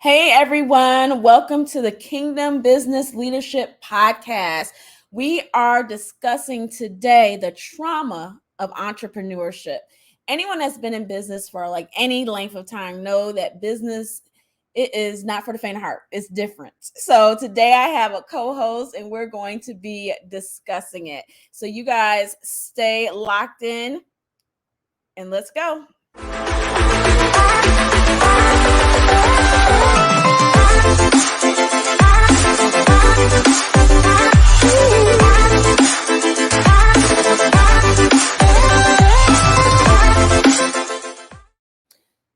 Hey everyone, welcome to the Kingdom Business Leadership Podcast. We are discussing today the trauma of entrepreneurship. Anyone that's been in business for like any length of time know that business it is not for the faint of heart. It's different. So today I have a co-host and we're going to be discussing it. So you guys stay locked in and let's go.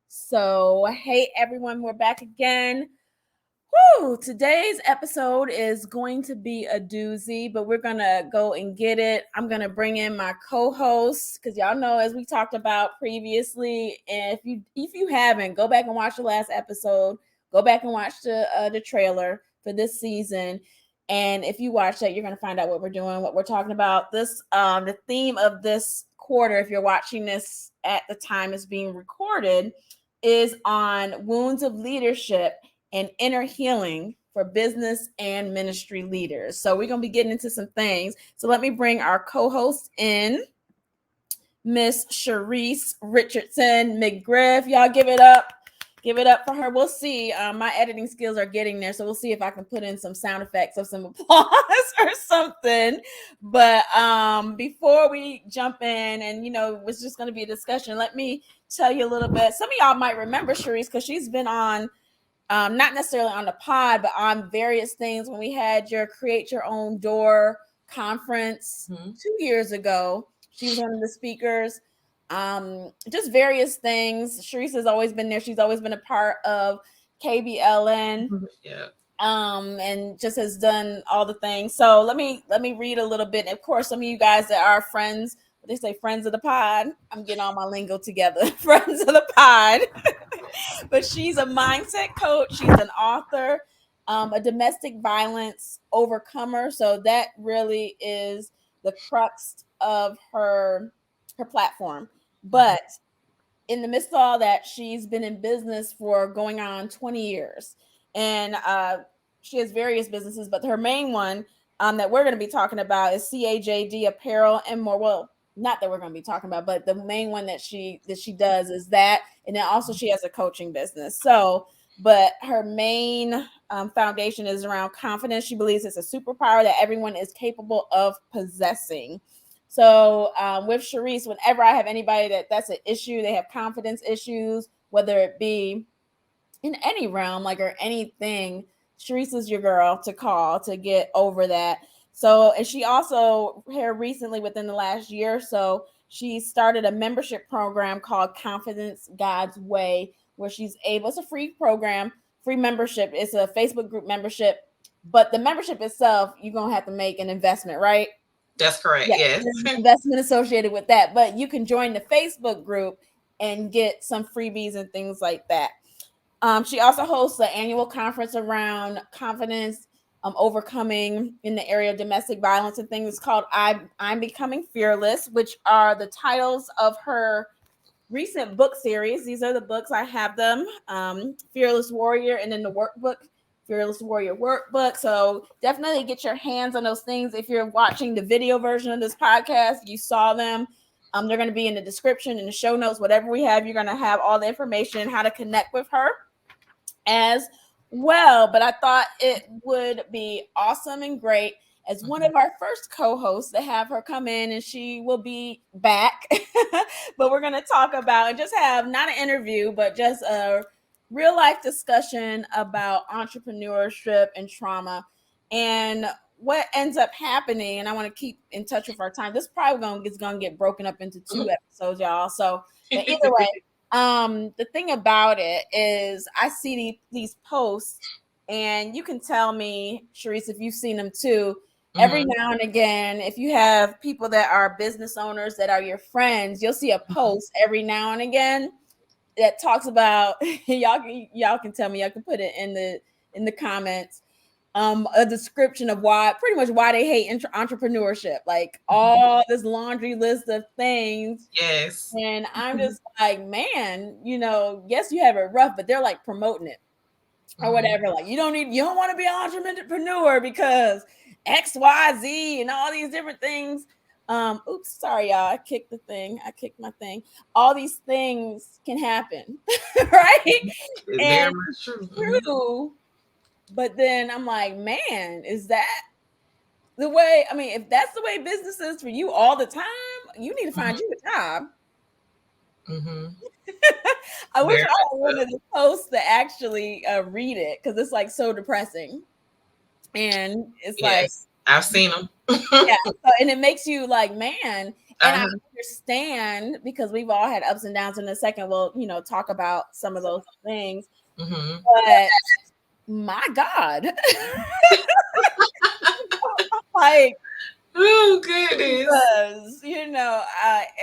So, hey everyone, we're back again. Woo! Today's episode is going to be a doozy, but we're going to go and get it. I'm going to bring in my co-host because y'all know, as we talked about previously, and if you haven't, go back and watch the last episode. Go back and watch the trailer for this season. And if you watch that, you're going to find out what we're doing, what we're talking about. This the theme of this quarter, if you're watching this at the time it's being recorded, is on wounds of leadership and inner healing for business and ministry leaders. So we're going to be getting into some things. So let me bring our co-host in, Miss Charise Richardson-McGriff. Y'all give it up. Give it up for her. We'll see. My editing skills are getting there, so we'll see if I can put in some sound effects of some applause or something. But before we jump in, and it's just going to be a discussion, let me tell you a little bit. Some of y'all might remember Charise because she's been on, not necessarily on the pod, but on various things when we had your Create Your Own Door conference 2 years ago. She was one of the speakers. Just various things. Charise has always been there. She's always been a part of KBLN. Yeah. And just has done all the things. So let me read a little bit. Of course, some of you guys that are friends, they say friends of the pod. I'm getting all my lingo together. Friends of the pod. But she's a mindset coach. She's an author, a domestic violence overcomer. So that really is the crux of her platform. But in the midst of all that, she's been in business for going on 20 years. And she has various businesses, but her main one that we're going to be talking about is CAJD Apparel and More. Well, not that we're going to be talking about, but the main one that she does is that. And then also she has a coaching business. So, but her main foundation is around confidence. She believes it's a superpower that everyone is capable of possessing. So with Charise, whenever I have anybody that's an issue, they have confidence issues, whether it be in any realm, like, or anything, Charise is your girl to call to get over that. So, and she also here recently, within the last year or so, she started a membership program called Confidence God's Way, where she's able, it's a free program, free membership. It's a Facebook group membership, but the membership itself, you're going to have to make an investment, right? That's correct. Yes. There's an investment associated with that, but you can join the Facebook group and get some freebies and things like that. She also hosts an annual conference around confidence, overcoming in the area of domestic violence and things. It's called I'm Becoming Fearless, which are the titles of her recent book series. These are the books. I have them. Fearless Warrior, and then the workbook, Fearless Warrior Workbook. So definitely get your hands on those things. If you're watching the video version of this podcast, you saw them. They're going to be in the description, in the show notes, whatever we have. You're going to have all the information, how to connect with her as well. But I thought it would be awesome and great as one of our first co-hosts to have her come in, and she will be back. But we're going to talk about and just have not an interview, but just a real life discussion about entrepreneurship and trauma and what ends up happening. And I want to keep in touch with our time. This probably is going to get broken up into 2 episodes, y'all. So but either way, the thing about it is I see these posts, and you can tell me, Charise, if you've seen them too. Every now and again, if you have people that are business owners that are your friends, you'll see a post every now and again that talks about y'all can tell me, y'all can put it in the comments, a description of pretty much why they hate entrepreneurship, like all this laundry list of things. Yes. And I'm just like, man, yes, you have it rough, but they're like promoting it. or whatever. Like you don't want to be an entrepreneur because XYZ and all these different things. Oops, sorry, y'all. I kicked my thing. All these things can happen, right? It's very much true. True. But then I'm like, man, is that the way? I mean, if that's the way business is for you all the time, you need to find you a job. I wish I had one of the posts to actually read it because it's like so depressing, and it's like I've seen them. yeah, and it makes you like, man. And I understand because we've all had ups and downs. In a second, we'll talk about some of those things. But my God, like, oh goodness, and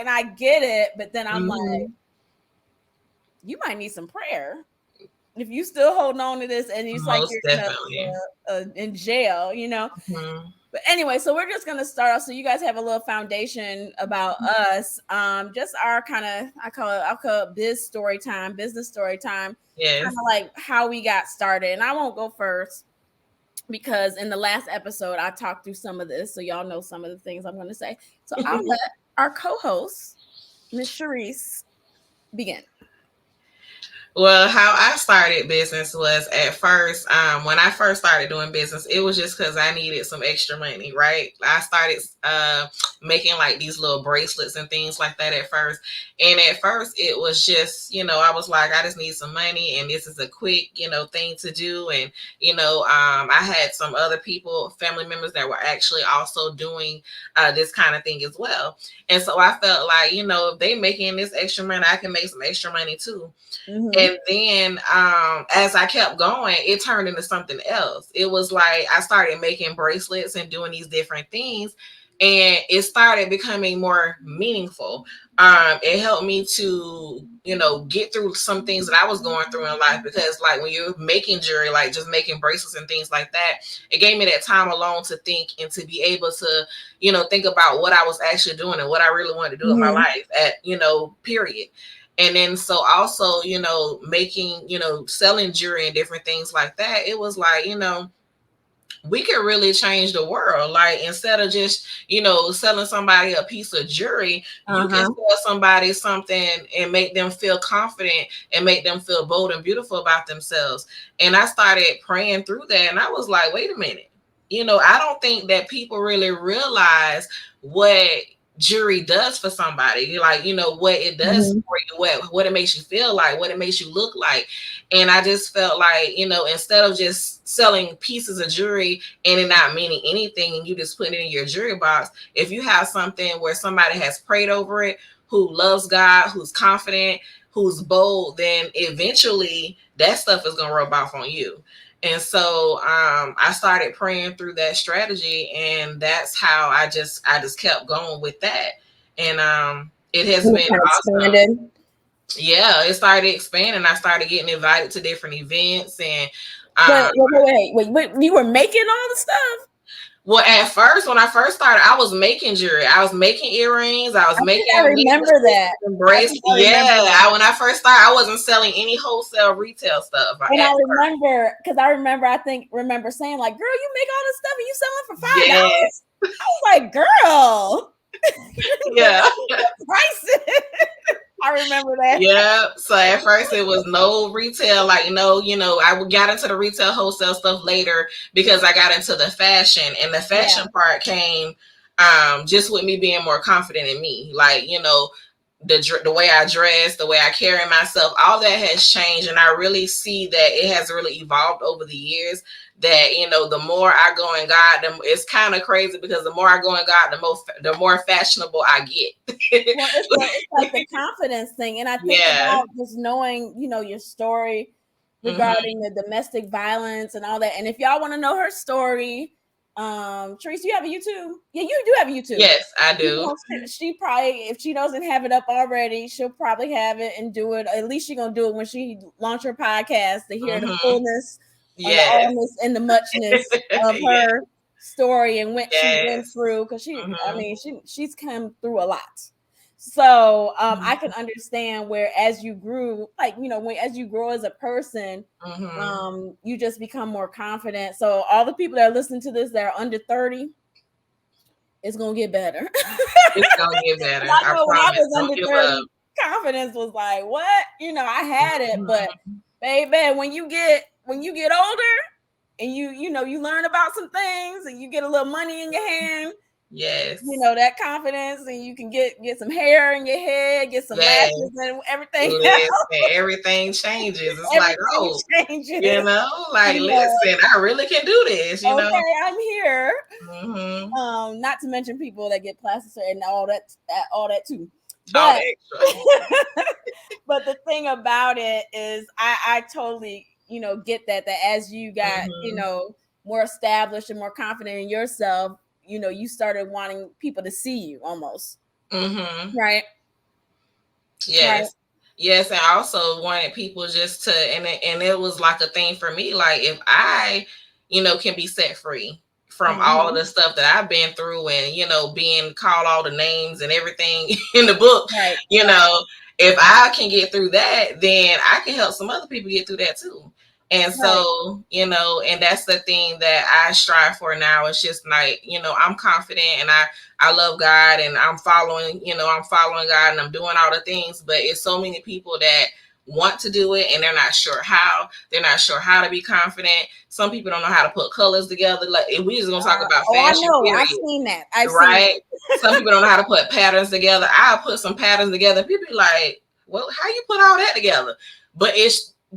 I get it, but then I'm like, you might need some prayer if you still holding on to this, and it's like you're in jail, But anyway, so we're just gonna start off so you guys have a little foundation about us. Just our kind of I'll call it business story time. Kind of like how we got started. And I won't go first because in the last episode I talked through some of this, so y'all know some of the things I'm gonna say. So I'll let our co-host, Miss Charise, begin. Well, how I started business was at first, when I first started doing business, it was just because I needed some extra money, right? I started making like these little bracelets and things like that at first. And at first it was just, I was like, I just need some money and this is a quick, thing to do. And, I had some other people, family members that were actually also doing this kind of thing as well. And so I felt like, if they making this extra money, I can make some extra money too. And then as I kept going, it turned into something else. It was like I started making bracelets and doing these different things, and it started becoming more meaningful. It helped me to, get through some things that I was going through in life, because like when you're making jewelry, like just making bracelets and things like that, it gave me that time alone to think and to be able to, think about what I was actually doing and what I really wanted to do in my life at, period. And then so also, making, selling jewelry and different things like that, it was like, we could really change the world. Like instead of just, selling somebody a piece of jewelry, you can sell somebody something and make them feel confident and make them feel bold and beautiful about themselves. And I started praying through that, and I was like, wait a minute. I don't think that people really realize what jewelry does for somebody, like what it does for you, what it makes you feel like, what it makes you look like. And I just felt like, instead of just selling pieces of jewelry and it not meaning anything and you just put it in your jewelry box, if you have something where somebody has prayed over it, who loves God, who's confident, who's bold, then eventually that stuff is going to rub off on you. And so I started praying through that strategy, and that's how I just kept going with that. And it has been awesome. Yeah, it started expanding. I started getting invited to different events, and wait, you were making all the stuff? Well, at first, when I first started, I was making jewelry. I was making earrings. I remember that. Bracelets. Yeah. When I first started, I wasn't selling any wholesale retail stuff. And I remember, because I remember saying like, "Girl, you make all this stuff and you selling for $5." Yes. I was like, "Girl, yeah, prices." I remember that. Yeah. So at first it was no retail, like I got into the retail wholesale stuff later because I got into the fashion, and the fashion part came just with me being more confident in me. Like, the way I dress, the way I carry myself, all that has changed. And I really see that it has really evolved over the years. That, the more I go in God, it's kind of crazy because the more I go in God, the more fashionable I get. Well, it's like the confidence thing. And I think about just knowing, your story regarding the domestic violence and all that. And if y'all want to know her story, Charise, you have a YouTube? Yeah, you do have a YouTube. Yes, I do. She probably, if she doesn't have it up already, she'll probably have it and do it. At least she's gonna do it when she launch her podcast to hear the fullness, the allness, and the muchness of her story and what she went through. Because she, I mean, she's come through a lot. So I can understand where as you grew, like, as you grow as a person, you just become more confident. So all the people that are listening to this that are under 30, it's gonna get better. It's gonna get better. I know when I promise. was Don't under give 30, up. confidence was like, what? I had it, but baby, when you get older and you learn about some things and you get a little money in your hand, yes, that confidence, and you can get some hair in your head, get some lashes and everything. Listen, everything changes. It's Everything changes. like, listen, I really can do this. Okay, I'm here. Mm-hmm. Not to mention people that get plastic surgery and all that too. All But the extra. but the thing about it is, I totally get that as you got more established and more confident in yourself, you started wanting people to see you almost. Right. Yes. Right. Yes, and I also wanted people just to, and it was like a thing for me, like if I, can be set free from all of the stuff that I've been through and, being called all the names and everything in the book, right. If I can get through that, then I can help some other people get through that too. And so, and that's the thing that I strive for now. It's just like, I'm confident and I love God and I'm following God and I'm doing all the things, but it's so many people that want to do it and they're not sure how. They're not sure how to be confident. Some people don't know how to put colors together. Like, if we just gonna talk about fashion, I know. period, I've seen that. Right? Some people don't know how to put patterns together. I'll put some patterns together. People be like, well, how you put all that together? But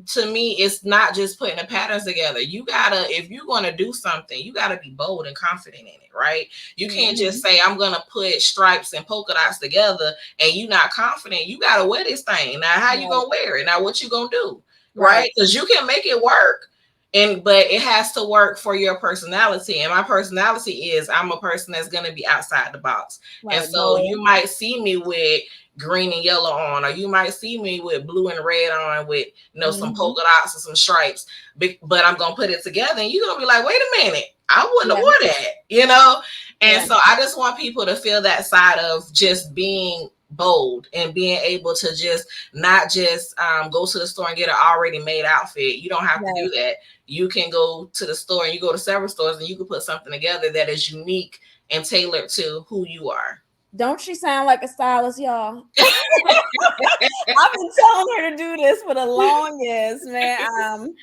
to me, it's not just putting the patterns together. You gotta, if you're gonna do something, you gotta be bold and confident in it, right? You can't just say, I'm gonna put stripes and polka dots together and you're not confident. You gotta wear this thing. Now, how you gonna wear it? Now, what you gonna do? Right? Because you can make it work. But it has to work for your personality. And my personality is I'm a person that's going to be outside the box. Right, and so you might see me with green and yellow on, or you might see me with blue and red on with, some polka dots and some stripes, but I'm going to put it together and you're going to be like, wait a minute, I wouldn't have worn that, And so I just want people to feel that side of just being bold and being able to just not just go to the store and get an already made outfit. You don't have to do that. You can go to the store and you go to several stores and you can put something together that is unique and tailored to who you are. Don't she sound like a stylist, y'all? I've been telling her to do this for the longest, man.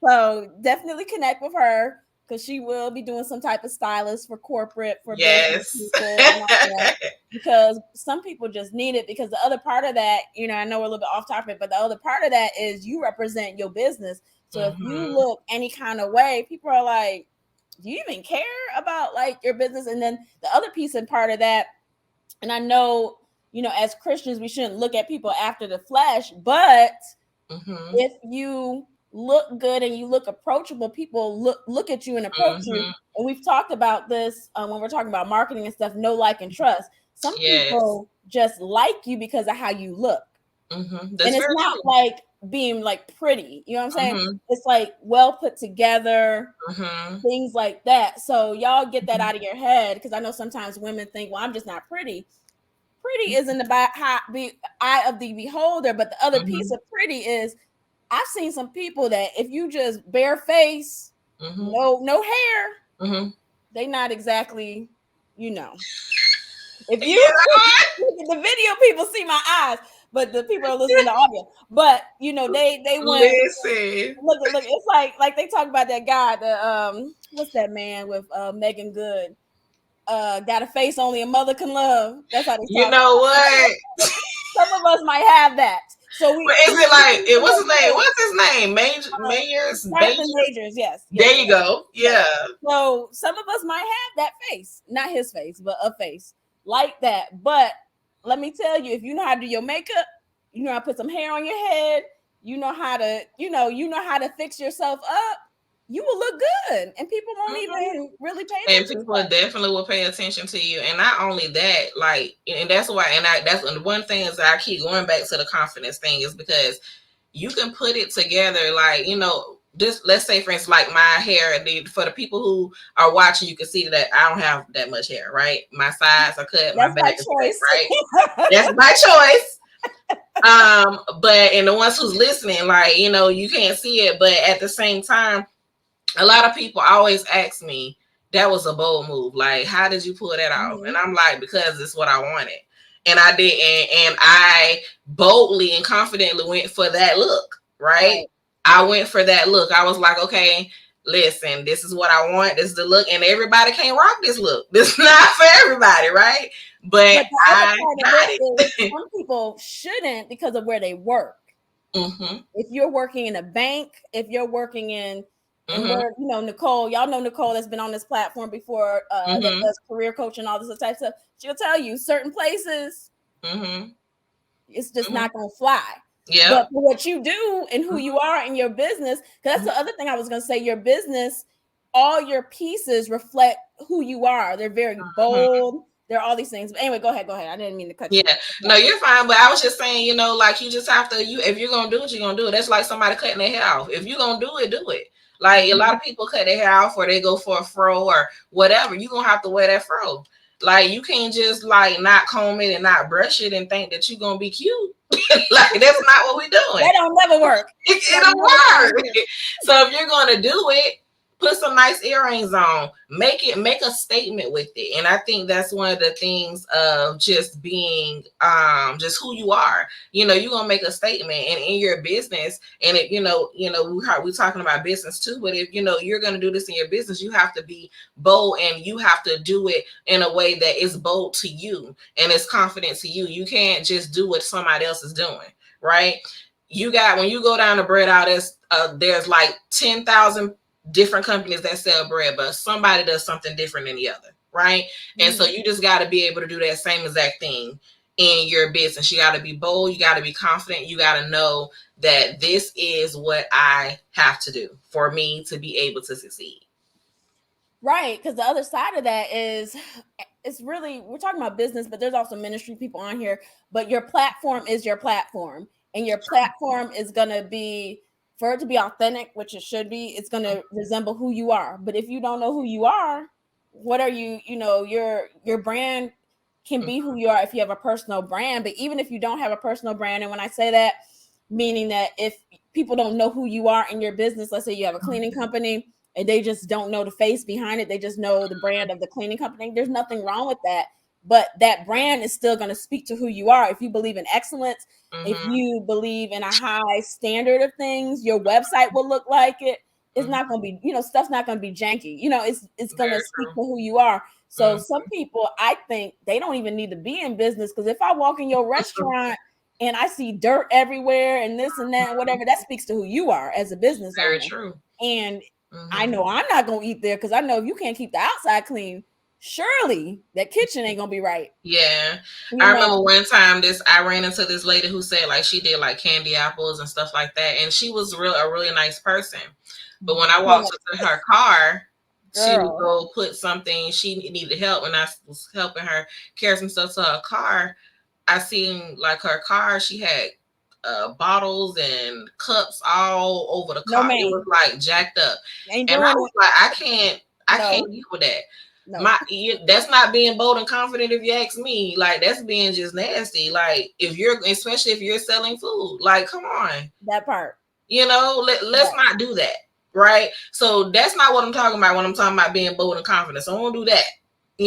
So definitely connect with her because she will be doing some type of stylist for corporate, for business people, and all that. Because some people just need it. Because the other part of that, I know we're a little bit off topic, but the other part of that is you represent your business. So if you look any kind of way, people are like, do you even care about like your business? And then the other piece and part of that, and I know, as Christians, we shouldn't look at people after the flesh, but if you look good and you look approachable, people look at you and approach you. And we've talked about this when we're talking about marketing and stuff, know, like, and trust. Some people just like you because of how you look. And it's not like being like pretty, you know what I'm saying? It's like well put together, things like that. So y'all get that out of your head, because I know sometimes women think, well, I'm just not pretty. Pretty is in the eye of the beholder, but the other piece of pretty is, I've seen some people that if you just bare face, no hair, they not exactly, If you look at the video, people see my eyes, but the people are listening to audio. But they went. Listen. Look. It's like they talk about that guy. The what's that man with Megan Good? Got a face only a mother can love. That's how they talk. You know what? Some of us might have that. So is it like what's his name? What's his name? Majors. Yes. There you go. Yeah. So some of us might have that face, not his face, but a face like that. But let me tell you, if you know how to do your makeup, you know how to put some hair on your head, you know how to fix yourself up, you will look good, and people won't even really pay attention. And people definitely will pay attention to you. And not only that, like, and that's why, that's one thing is that I keep going back to the confidence thing, is because you can put it together, like, just let's say, for instance, like my hair, for the people who are watching, you can see that I don't have that much hair, right? My sides are cut, my That's my back is cut, choice. right? That's my choice. But and the ones who's listening, like, you know, you can't see it, but at the same time, a lot of people always ask me, that was a bold move. Like, how did you pull that off? Mm-hmm. And I'm like, because it's what I wanted. And I did, and I boldly and confidently went for that look, right? I went for that look. I was like, okay, listen, this is what I want. This is the look, and everybody can't rock this look. This is not for everybody, right? But the other I part got of it is some people shouldn't because of where they work. Mm-hmm. If you're working in a bank, if you're working in, and where, you know, Nicole, y'all know Nicole that's been on this platform before, that does career coaching, all this type of stuff. She'll tell you certain places, it's just not gonna fly. Yeah. But for what you do and who you are in your business, because that's the other thing I was gonna say. Your business, all your pieces reflect who you are. They're very bold. They're all these things. But anyway, go ahead. I didn't mean to cut you. Yeah, no, you're fine. But I was just saying, you know, like, you just have to, if you're gonna do it, you're gonna do it. That's like somebody cutting their hair off. If you're gonna do it, do it. Like, a lot of people cut their hair off, or they go for a fro or whatever. You're gonna have to wear that fro. Like, you can't just like not comb it and not brush it and think that you're gonna be cute. Like, that's not what we're doing. That don't never work. It don't work. So if you're gonna do it, put some nice earrings on, make a statement with it. And I think that's one of the things of just being just who you are. You know, you're gonna make a statement, and in your business, and it, we're talking about business too, but if you're gonna do this in your business, you have to be bold, and you have to do it in a way that is bold to you and is confident to you. You can't just do what somebody else is doing, right? When you go down the bread aisle, there's like 10,000 different companies that sell bread, but somebody does something different than the other, right? And so you just got to be able to do that same exact thing in your business. You got to be bold, you got to be confident, you got to know that this is what I have to do for me to be able to succeed. Right, because the other side of that is, it's really, we're talking about business, but there's also ministry people on here. But your platform is your platform, and your platform is going to be, for it to be authentic, which it should be, it's going to resemble who you are. But if you don't know who you are, what are you, your brand can be who you are if you have a personal brand. But even if you don't have a personal brand, and when I say that, meaning that if people don't know who you are in your business, let's say you have a cleaning company and they just don't know the face behind it, they just know the brand of the cleaning company, there's nothing wrong with that. But that brand is still going to speak to who you are. If you believe in excellence, if you believe in a high standard of things, your website will look like it. It's not going to be, stuff's not going to be janky. It's going to speak to who you are. So some people, I think, they don't even need to be in business, because if I walk in your restaurant and I see dirt everywhere and this and that and whatever, that speaks to who you are as a business owner. Very true. And I know I'm not going to eat there, because I know if you can't keep the outside clean, surely that kitchen ain't going to be right. Yeah. I remember one time I ran into this lady who said, like, she did like candy apples and stuff like that. And she was a really nice person. But when I walked up to her car, she would go put something, she needed help, and I was helping her carry some stuff to her car. I seen like her car, she had bottles and cups all over the car. It was like jacked up. And I was like, I can't deal with that. No. That's not being bold and confident, if you ask me. Like, that's being just nasty. Like, especially if you're selling food, like, come on. That part. Let's not do that. Right. So that's not what I'm talking about when I'm talking about being bold and confident. So I won't do that. I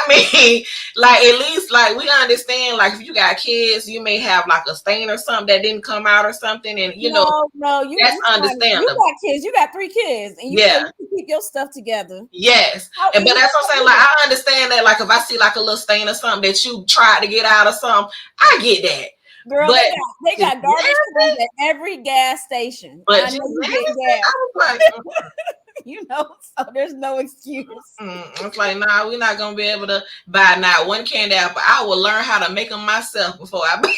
mean, like, at least, like, we understand, like, if you got kids, you may have like a stain or something that didn't come out or something, and that's understandable. You got kids, you got 3 kids, and you can keep your stuff together. Yes, but that's what I'm saying. Like, I understand that. Like, if I see like a little stain or something that you tried to get out or something, I get that. Girl, but they got garbage cans at every gas station. But I know you get gas. I was like, so there's no excuse. It's like, nah, we're not gonna be able to buy not one candy apple. I will learn how to make them myself before I buy.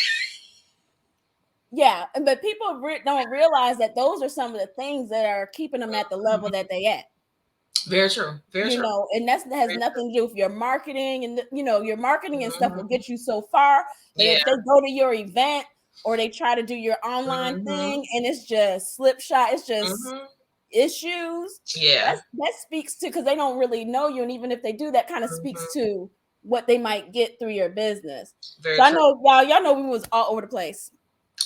Yeah, but people don't realize that those are some of the things that are keeping them at the level that they at. Very true. Very true. And that has nothing to do with your marketing, and your marketing and stuff will get you so far. But if they go to your event or they try to do your online thing and it's just slipshod. It's just issues. Yeah. That speaks to, because they don't really know you, and even if they do, that kind of speaks to what they might get through your business. Very So I true. know y'all know we was all over the place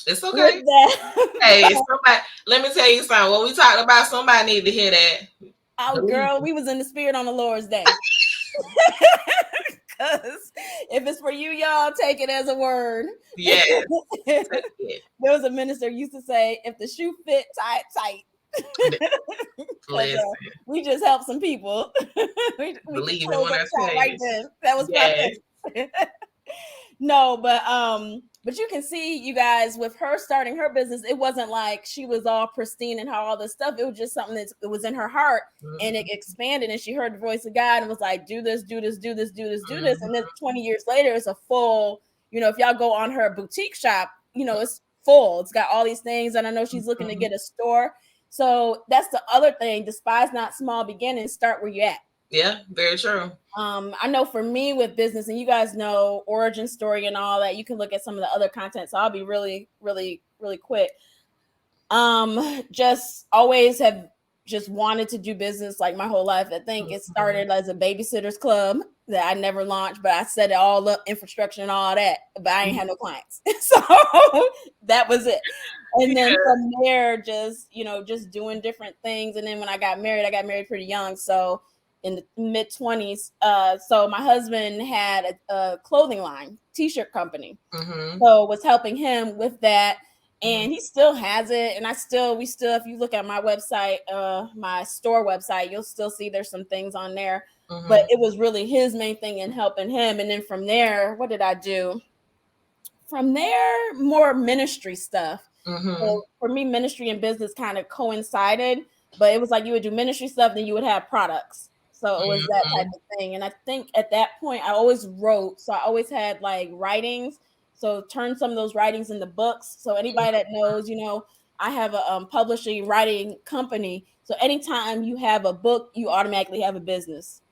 It's with okay. that. Hey, somebody, let me tell you something. What we talked about, somebody need to hear that. Oh, girl, we was in the spirit on the Lord's Day. Because if it's for you, y'all take it as a word. Yes. There was a minister used to say, if the shoe fit, tie it tight. Listen. We just helped some people. we Believe can me close when up I shop tell right you. then. That was Yes. prophetic. No, but you can see, you guys, with her starting her business, it wasn't like she was all pristine and all this stuff. It was just something that it was in her heart, and it expanded, and she heard the voice of God and was like, do this, do this, do this, do this, do this. And then 20 years later, it's a full, if y'all go on her boutique shop, it's full. It's got all these things, and I know she's looking to get a store. So that's the other thing. Despise not small beginnings. Start where you're at. Yeah, very true. I know for me with business, and you guys know origin story and all that, you can look at some of the other content. So I'll be really, really, really quick. Just always have just wanted to do business like my whole life. I think it started as a babysitter's club that I never launched, but I set it all up, infrastructure and all that, but I ain't had no clients. So that was it. And then from there, just doing different things. And then when I got married pretty young. So in the mid 20s. So my husband had a clothing line, t-shirt company. So was helping him with that. And he still has it. And we still, if you look at my website, my store website, you'll still see there's some things on there. But it was really his main thing in helping him. And then from there, what did I do? From there, more ministry stuff. So for me, ministry and business kind of coincided, but it was like you would do ministry stuff, then you would have products. So it was that type of thing. And I think at that point, I always wrote. So I always had like writings. So turn some of those writings into books. So anybody that knows, I have a publishing writing company. So anytime you have a book, you automatically have a business.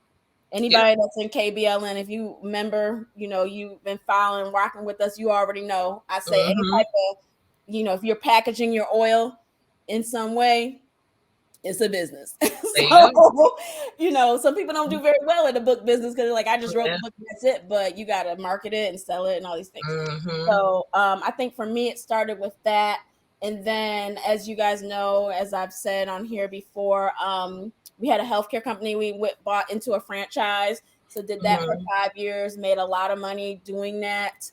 Anybody that's in KBLN, if you remember, you've been following, rocking with us, you already know. I say any type of, if you're packaging your oil in some way, it's a business. So, some people don't do very well in the book business because like, I just wrote the book and that's it. But you got to market it and sell it and all these things. So I think for me, it started with that. And then, as you guys know, as I've said on here before, we had a healthcare company. We bought into a franchise. So did that for 5 years, made a lot of money doing that,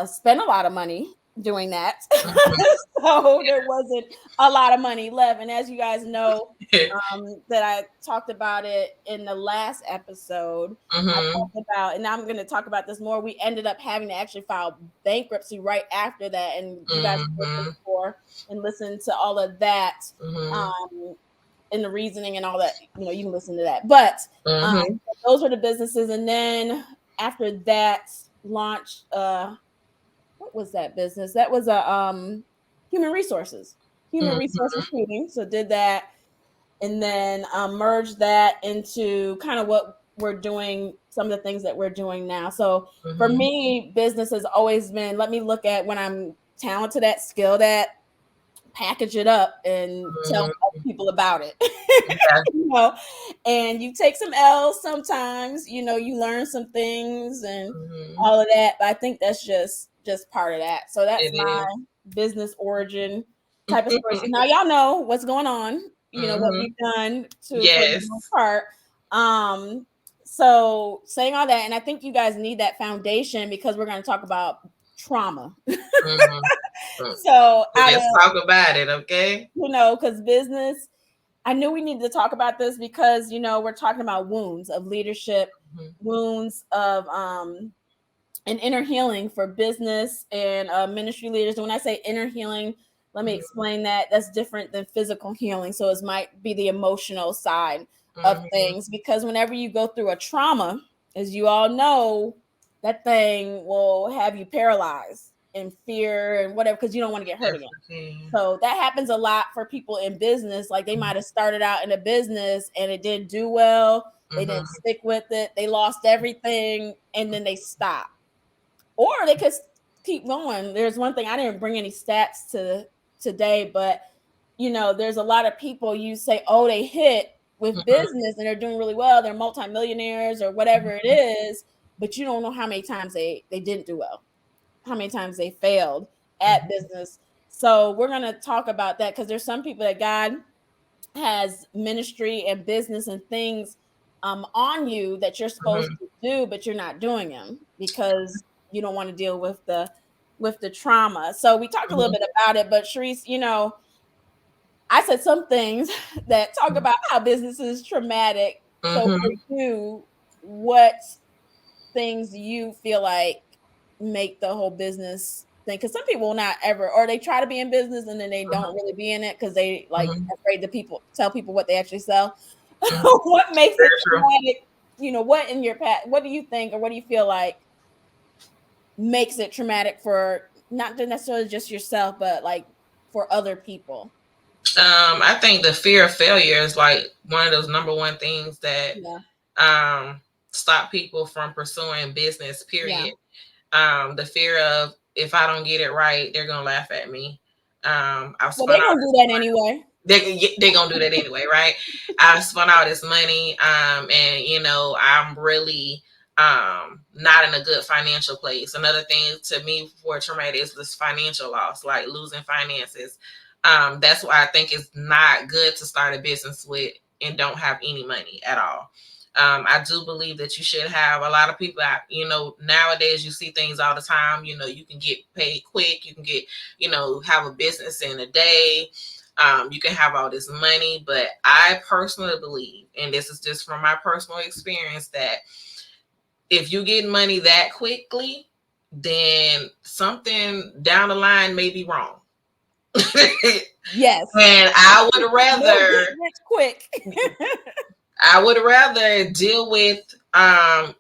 spent a lot of money doing that. So there wasn't a lot of money left. And as you guys know, that I talked about it in the last episode, I talked about, and I'm going to talk about this more. We ended up having to actually file bankruptcy right after that. And you guys listen for and listen to all of that. And the reasoning and all that, you can listen to that. But those were the businesses. And then after that launched, what was that business? That was a human resources recruiting. So did that, and then merged that into kind of what we're doing, some of the things that we're doing now. So for me, business has always been, let me look at when I'm talented at, skilled at, package it up and tell other people about it. And you take some L's sometimes, you learn some things and all of that. But I think that's just part of that. So that's my business origin type of story. So now y'all know what's going on, what we've done for the most part. So saying all that, and I think you guys need that foundation because we're going to talk about trauma. So let's talk about it, okay? Because business, I knew we needed to talk about this because we're talking about wounds of leadership, wounds of and inner healing for business and ministry leaders. And when I say inner healing, let me explain that. That's different than physical healing. So it might be the emotional side of things, because whenever you go through a trauma, as you all know, that thing will have you paralyzed in fear and whatever, because you don't want to get hurt again. So that happens a lot for people in business. Like they might have started out in a business and it didn't do well. They didn't stick with it. They lost everything and then they stopped. Or they could keep going. There's one thing, I didn't bring any stats to today, but there's a lot of people you say, oh, they hit with business and they're doing really well, they're multimillionaires or whatever it is, but you don't know how many times they didn't do well, how many times they failed at business. So we're going to talk about that, because there's some people that God has ministry and business and things on you that you're supposed to do, but you're not doing them because you don't want to deal with the trauma. So we talked a little bit about it, but Charise, I said some things that talk about how business is traumatic. So for you, what things you feel like make the whole business thing? Because some people will not ever, or they try to be in business and then they don't really be in it because they like afraid to tell people what they actually sell. What makes it traumatic? What in your past? What do you think, or what do you feel like makes it traumatic for not necessarily just yourself, but like for other people? I think the fear of failure is like one of those number one things that stop people from pursuing business, period. The fear of, if I don't get it right, they're gonna laugh at me. I've Well, spun they're out gonna do that anyway. they're gonna do that anyway, right? I've spun all this money, and I'm really not in a good financial place. Another thing to me for traumatic is this financial loss, like losing finances. That's why I think it's not good to start a business with and don't have any money at all. I do believe that you should have. A lot of people, nowadays you see things all the time. You can get paid quick. You can get, have a business in a day. You can have all this money, but I personally believe, and this is just from my personal experience, that if you get money that quickly, then something down the line may be wrong. Yes. And I would rather quick. I would rather deal with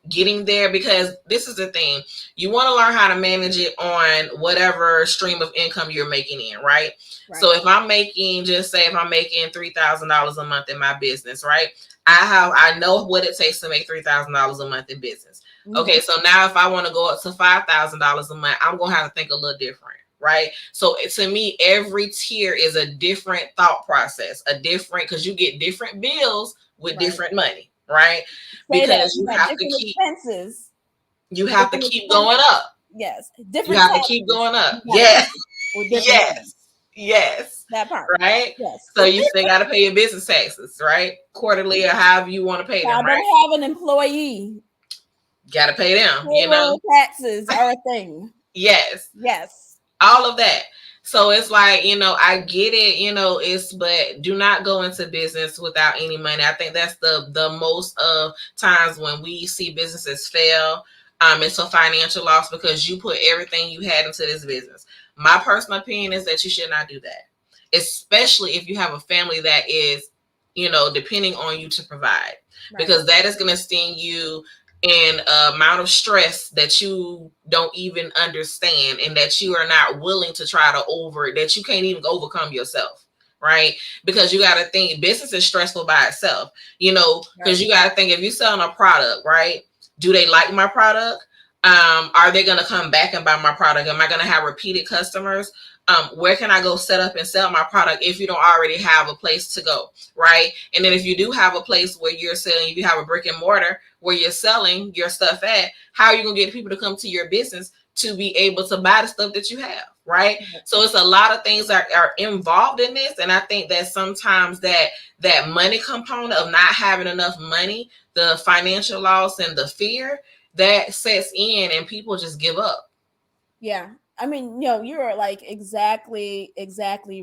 getting there, because this is the thing. You want to learn how to manage it on whatever stream of income you're making in, right? So if I'm making, just say if I'm making $3,000 a month in my business, right? I know what it takes to make $3,000 a month in business. Okay, so now if I want to go up to $5,000 a month, I'm gonna have to think a little different, right? So to me, every tier is a different thought process, because you get different bills with different money, right? Because you have to keep expenses. You have to keep going up. Yes, different. You have to keep going up. Yes, yes. That part, right? Yes. So you still got to pay your business taxes, right? Quarterly or however you want to pay them. I don't have an employee. Got to pay them. Taxes are a thing. Yes. All of that. So it's like, I get it, but do not go into business without any money. I think that's the most of times when we see businesses fail. It's a financial loss because you put everything you had into this business. My personal opinion is that you should not do that, especially if you have a family that is, depending on you to provide, because that is going to sting you in an amount of stress that you don't even understand, and that you are not willing to try to that you can't even overcome yourself, right? Because you got to think business is stressful by itself, because you got to think, if you're selling a product, right? Do they like my product? Are they going to come back and buy my product? Am I going to have repeated customers? Where can I go set up and sell my product if you don't already have a place to go, right? And then if you do have a place where you're selling, if you have a brick and mortar where you're selling your stuff at, how are you going to get people to come to your business to be able to buy the stuff that you have, right? So it's a lot of things that are involved in this. And I think that sometimes that money component of not having enough money, the financial loss and the fear, that sets in and people just give up. Yeah. I mean, you're like exactly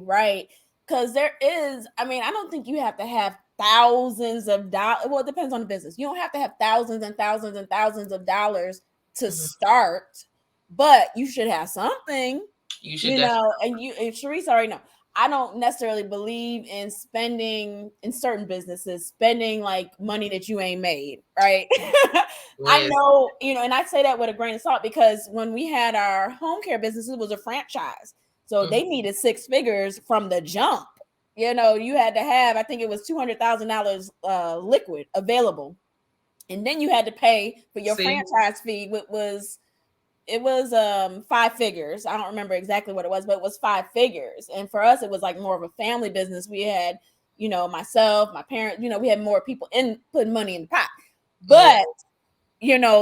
right. Because there is, I don't think you have to have thousands of dollars. Well, it depends on the business. You don't have to have thousands and thousands and thousands of dollars to start, but you should have something. You should, and Charise already know. I don't necessarily believe in spending in certain businesses, spending like money that you ain't made, right? I know, and I say that with a grain of salt, because when we had our home care business, it was a franchise. So they needed 6 figures from the jump. You had to have, I think it was $200,000 liquid available. And then you had to pay for your franchise fee, which was 5 figures. I don't remember exactly what it was, but it was 5 figures. And for us, it was like more of a family business. We had, myself, my parents, we had more people putting money in the pot. But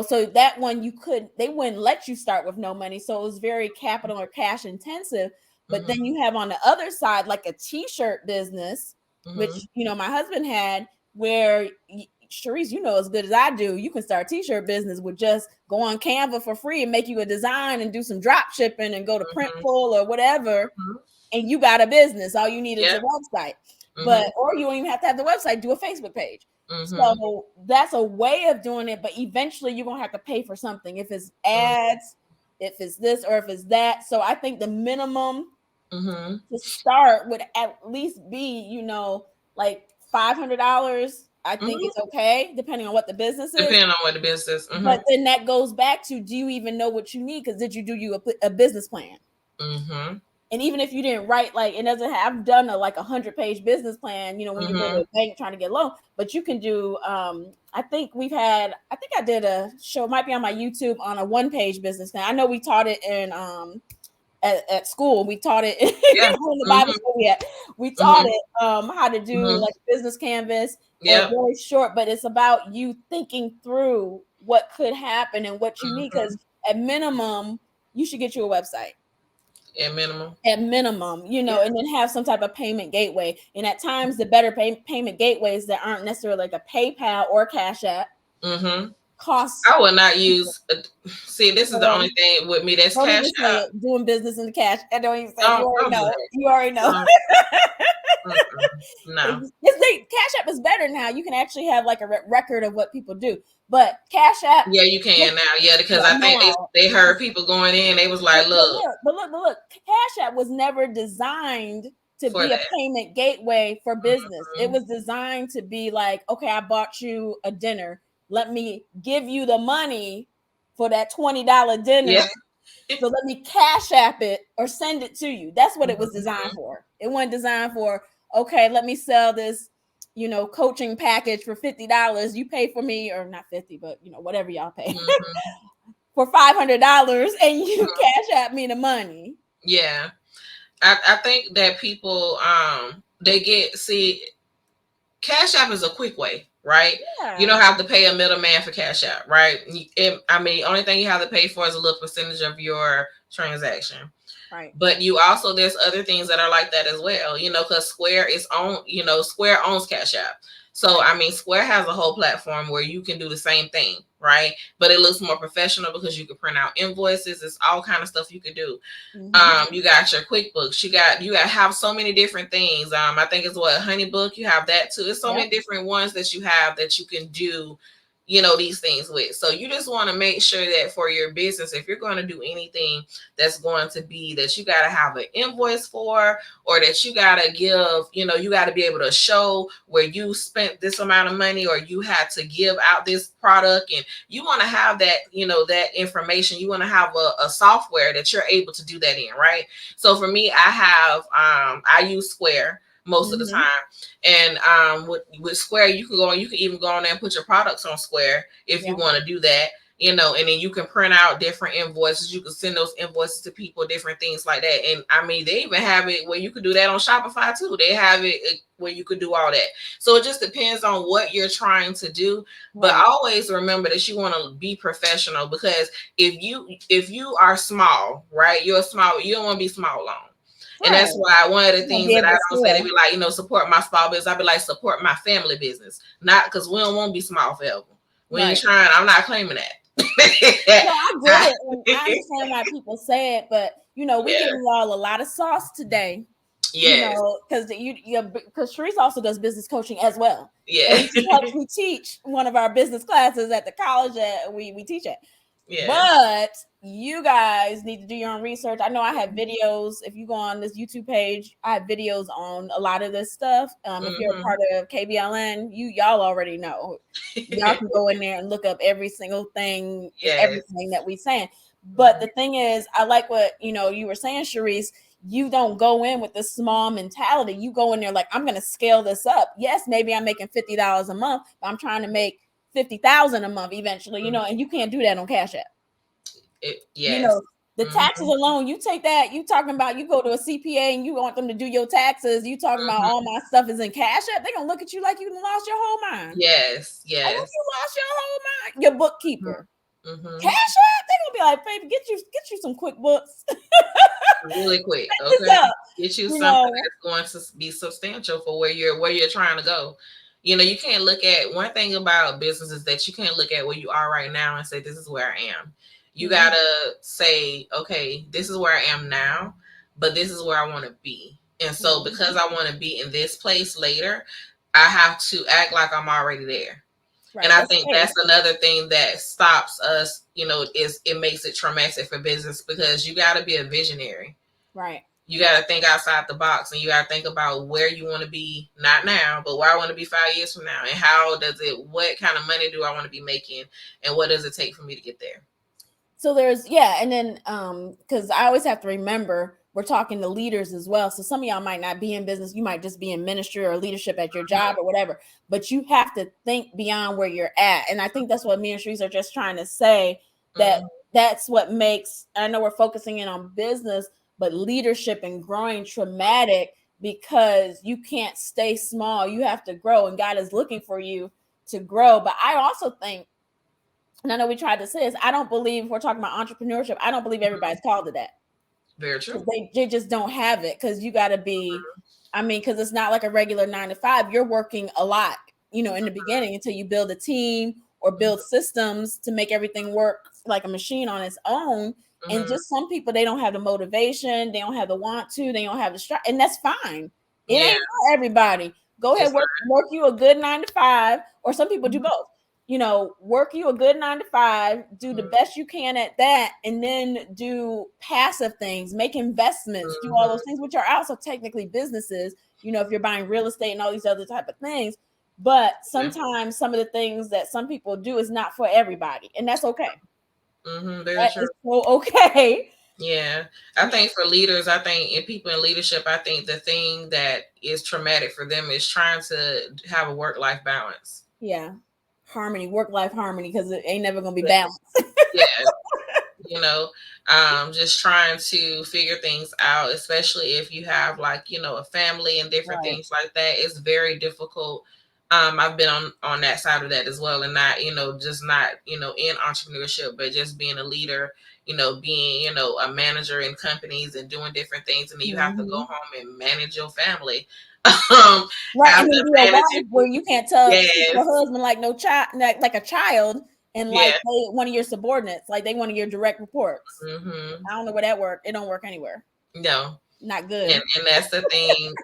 so that one they wouldn't let you start with no money. So it was very capital or cash intensive. But then you have on the other side, like a t-shirt business, which, my husband had, where Charise, as good as I do, you can start a t-shirt business with just go on Canva for free and make you a design and do some drop shipping and go to Printful or whatever. And you got a business. All you need is a website. Or you don't even have to have the website, do a Facebook page. So that's a way of doing it, but eventually you're gonna have to pay for something, if it's ads, if it's this or if it's that. So I think the minimum to start would at least be, like $500. I think it's okay, depending on what the business is. Depending on what the business is. But then that goes back to, do you even know what you need? Because did you do a business plan? And even if you didn't write, like, it doesn't have, I've done a 100-page business plan, when you go to a bank trying to get a loan, but you can do, I think I did a show, it might be on my YouTube, on a 1-page business plan. I know we taught it in, at school. We taught it in the Bible school. We taught it, how to do like business canvas, or really short, but it's about you thinking through what could happen and what you need. Because at minimum, you should get you a website. At minimum, and then have some type of payment gateway. And at times, the better payment gateways that aren't necessarily like a PayPal or Cash App costs. I will not use. See, this is the only thing with me that's Cash App. Doing business in the cash. I don't even say. You already know. No, Cash App is better now. You can actually have like a record of what people do. But Cash App, you can now, because I think they heard people going in. They was like, look, Cash App was never designed to be a payment gateway for business. It was designed to be like, okay, I bought you a dinner. Let me give you the money for that $20 dinner. So let me Cash App it or send it to you. That's what it was designed for. It wasn't designed for, okay, let me sell this, coaching package for $50. You pay for me, or not 50, but whatever y'all pay for $500, and you Cash App me the money. Yeah, I think that people Cash App is a quick way, right? Yeah. You don't have to pay a middleman for Cash App, right? Only thing you have to pay for is a little percentage of your transaction. Right. But there's other things that are like that as well, because Square Square owns Cash App. So, Square has a whole platform where you can do the same thing, right? But it looks more professional because you can print out invoices. It's all kind of stuff you can do. You got your QuickBooks. You got have so many different things. I think it's Honeybook. You have that too. It's so many different ones that you have that you can do, these things with. So you just want to make sure that for your business, if you're going to do anything that's going to be that you got to have an invoice for, or that you got to give, you got to be able to show where you spent this amount of money, or you had to give out this product, and you want to have that, that information. You want to have a software that you're able to do that in, right? So for me, I use Square most of the time. And with Square, you can even go on there and put your products on Square if you want to do that, and then you can print out different invoices. You can send those invoices to people, different things like that. And they even have it where you could do that on Shopify too. They have it where you could do all that. So it just depends on what you're trying to do. But always remember that you want to be professional, because if you are small, right, you don't want to be small long. And that's why one of the things that I don't say, they be like, support my small business. I be like, support my family business. Not because we don't want to be small forever. We ain't trying. I'm not claiming that. I get it. And I understand why people say it, but we give you all a lot of sauce today. Yeah. Because Charise also does business coaching as well. Yeah. And she helps me teach one of our business classes at the college that we teach at. Yeah. But you guys need to do your own research. I know I have videos. If you go on this YouTube page, I have videos on a lot of this stuff. If you're a part of KBLN, y'all already know. Y'all can go in there and look up every single thing, everything that we're saying. But the thing is, I like what you were saying, Charise. You don't go in with this small mentality. You go in there like, I'm going to scale this up. Yes, maybe I'm making $50 a month, but I'm trying to make $50,000 a month eventually, and you can't do that on Cash App. You Yes. know, the taxes Mm-hmm. alone, you take that, you talking about, you go to a CPA and you want them to do your taxes, you talking about all Mm-hmm. my stuff is in Cash App, they gonna look at you like you lost your whole mind. Yes. Like, if Yes. you lost your whole mind, your bookkeeper. Mm-hmm. Cash App, they gonna be like, baby, get you some QuickBooks. Really quick, Set this okay? up, Get you you something know. that's going to be substantial for where you're trying to go. You can't look at one thing about business is that you can't look at where you are right now and say this is where I am. You Mhm. gotta say, okay, this is where I am now, but this is where I want to be. And so because Mhm. I want to be in this place later, I have to act like I'm already there. And Right, I that's think faith. that's another thing that stops us, is it makes it traumatic for business because you got to be a visionary. Right. You got to think outside the box and you got to think about where you want to be, not now, but where I want to be 5 years from now. And what kind of money do I want to be making? And what does it take for me to get there? So there's, yeah, and then because I always have to remember we're talking to leaders as well. So some of y'all might not be in business, you might just be in ministry or leadership at your job or whatever, but you have to think beyond where you're at. And I think that's what me and Charise are just trying to say, that Mm-hmm. that's what makes, I know we're focusing in on business, but leadership and growing traumatic, because you can't stay small. You have to grow, and God is looking for you to grow. But I also think, and I know we tried to say this, I don't believe, if we're talking about entrepreneurship, I don't believe everybody's called to that, Very because true. they just don't have it. Because you got to be, I mean, because it's not like a regular 9 to 5. You're working a lot, in the beginning, until you build a team or build systems to make everything work like a machine on its own. And Mm-hmm. just some people, they don't have the motivation, they don't have the want to, they don't have the strength, and that's fine. It Yeah, ain't for everybody. Go ahead, it's work you a good 9 to 5, or some people do not. both. Work you a good 9 to 5, do the Mm-hmm. best you can at that, and then do passive things, make investments, do all those Mm-hmm. things, which are also technically businesses, if you're buying real estate and all these other type of things. But Yeah. sometimes some of the things that some people do is not for everybody, and that's okay. Mm-hmm. Very That true. is so okay. Yeah, I think for leaders, I think in people in leadership, I think the thing that is traumatic for them is trying to have a work-life balance. Yeah. Harmony, work life harmony, because it ain't never gonna be Yeah, balanced. yeah, you know, just trying to figure things out, especially if you have like, a family and different Right. things like that. It's very difficult. I've been on that side of that as well, and not, just not, in entrepreneurship, but just being a leader, being, a manager in companies and doing different things, and then you have to go Mhm. home and manage your family. um, Right, and After then be a managing wife where people. you can't treat Yes, your husband like no child, like a child, and like yeah. they one of your subordinates, like they one of your direct reports. Hmm. I don't know where that work. It don't work anywhere. No. Not and good. and that's the thing,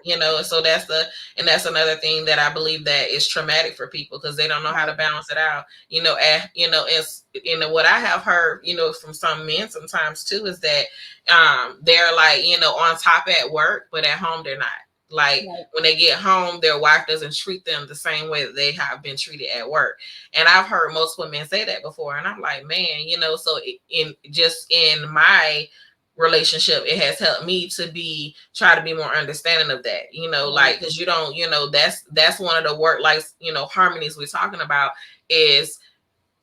so that's another thing that I believe that is traumatic for people because they don't know how to Right. balance it out. It's what I have heard, from some men sometimes too, is that they're like, on top at work, but at home they're not. Like Right. when they get home, their wife doesn't treat them the same way that they have been treated at work. And I've heard multiple men say that before, and I'm like, man, so in my relationship, it has helped me to try to be more understanding of that, Right. like, because you don't, that's one of the work life, harmonies we're talking about, is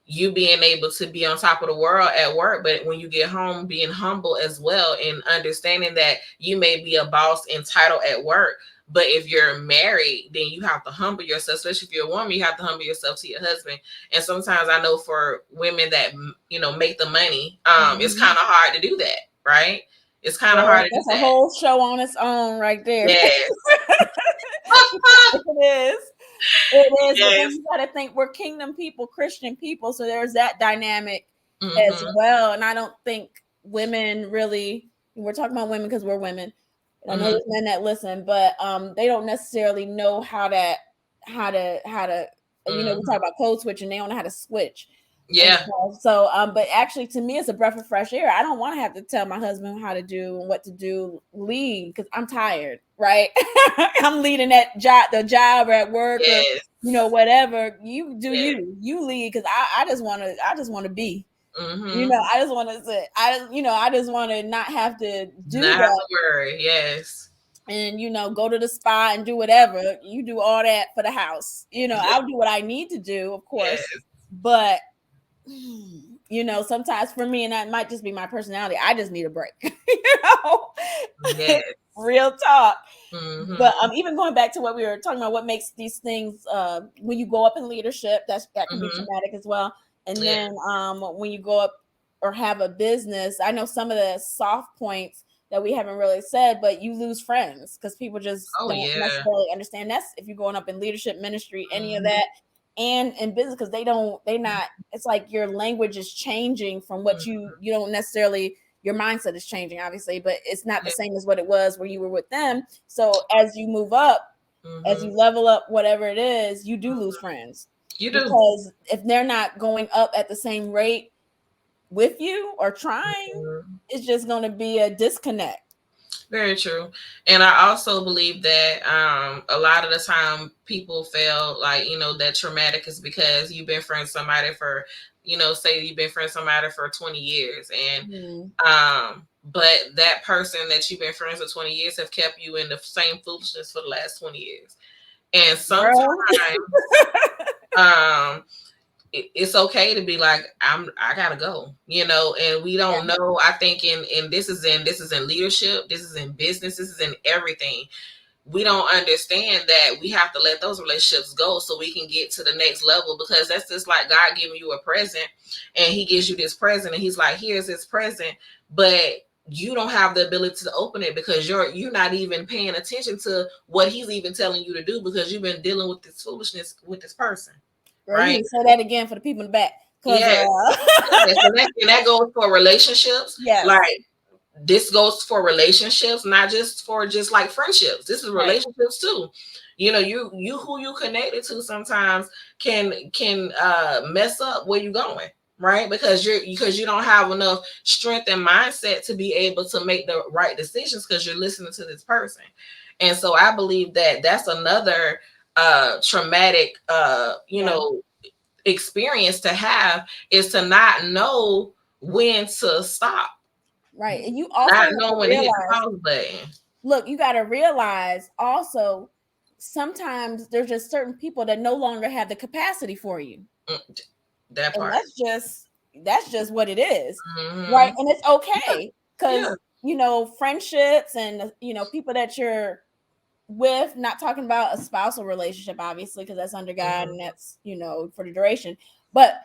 you being able to be on top of the world at work, but when you get home, being humble as well and understanding that you may be a boss and title at work, but if you're married, then you have to humble yourself, especially if you're a woman. You have to humble yourself to your husband. And sometimes I know for women that make the money, it's Mhm. kind of hard to do that, right? It's kind of hard Girl, to do that's a that. whole show on its own right there. Yes. It is. It is. But then Yes. you got to think we're kingdom people, Christian people. So there's that dynamic as Mm-hmm. well. And I don't think women really, we're talking about women because we're women. And I know Mm-hmm. there's men that listen, but they don't necessarily know how to we talk Mm-hmm. about code switching, they don't know how to switch and Yeah. stuff. So but actually to me it's a breath of fresh air. I don't want to have to tell my husband how to do and what to do, lead, because I'm tired, right? I'm leading that job, the job or at work, or Yes. whatever. You do, Yes. you lead, because I just want to be, Mm-hmm. I just want to sit, I just want to not have to do Not have that, to worry. Yes. and go to the spa and do whatever. You do all that for the house. Yeah. I'll do what I need to do, of course, Yes. but You know, sometimes for me, and that might just be my personality, I just need a break. You know, Yes. real talk. Mm-hmm. But even going back to what we were talking about, what makes these things when you go up in leadership, that can be traumatic as well. And then when you go up or have a business, I know some of the soft points that we haven't really said, but you lose friends because people just don't necessarily understand. That's if you're going up in leadership, ministry, any of that, and in business, because they not. It's like your language is changing from what you don't necessarily. Your mindset is changing, obviously, but it's not the same as what it was when you were with them. So as you move up, as you level up, whatever it is, you do lose friends. You do. Because if they're not going up at the same rate with you or trying, it's just going to be a disconnect. Very true. And I also believe that a lot of the time people feel like, that traumatic is because you've been friends with somebody for, say you've been friends with somebody for 20 years. And but that person that you've been friends with 20 years have kept you in the same foolishness for the last 20 years. And sometimes it's okay to be like, I gotta go, and we don't know. I think in this is in leadership, this is in business, this is in everything. We don't understand that we have to let those relationships go so we can get to the next level, because that's just like God giving you a present, and he gives you this present and he's like, here's this present, but you don't have the ability to open it because you're not even paying attention to what he's even telling you to do, because you've been dealing with this foolishness with this person. Right. Say that again for the people in the back. Yes. And that goes for relationships. Yes. Like this goes for relationships, not just for just like friendships. This is relationships too. You who you connected to sometimes can mess up where you're going, right? Because you don't have enough strength and mindset to be able to make the right decisions because you're listening to this person. And so I believe that that's another traumatic experience to have, is to not know when to stop. Right. And you also not know when to hit the pause button. Look, you got to realize also sometimes there's just certain people that no longer have the capacity for you. That part. And that's just what it is. Right. And it's okay because friendships and people that you're with, not talking about a spousal relationship, obviously, because that's under God and that's for the duration, but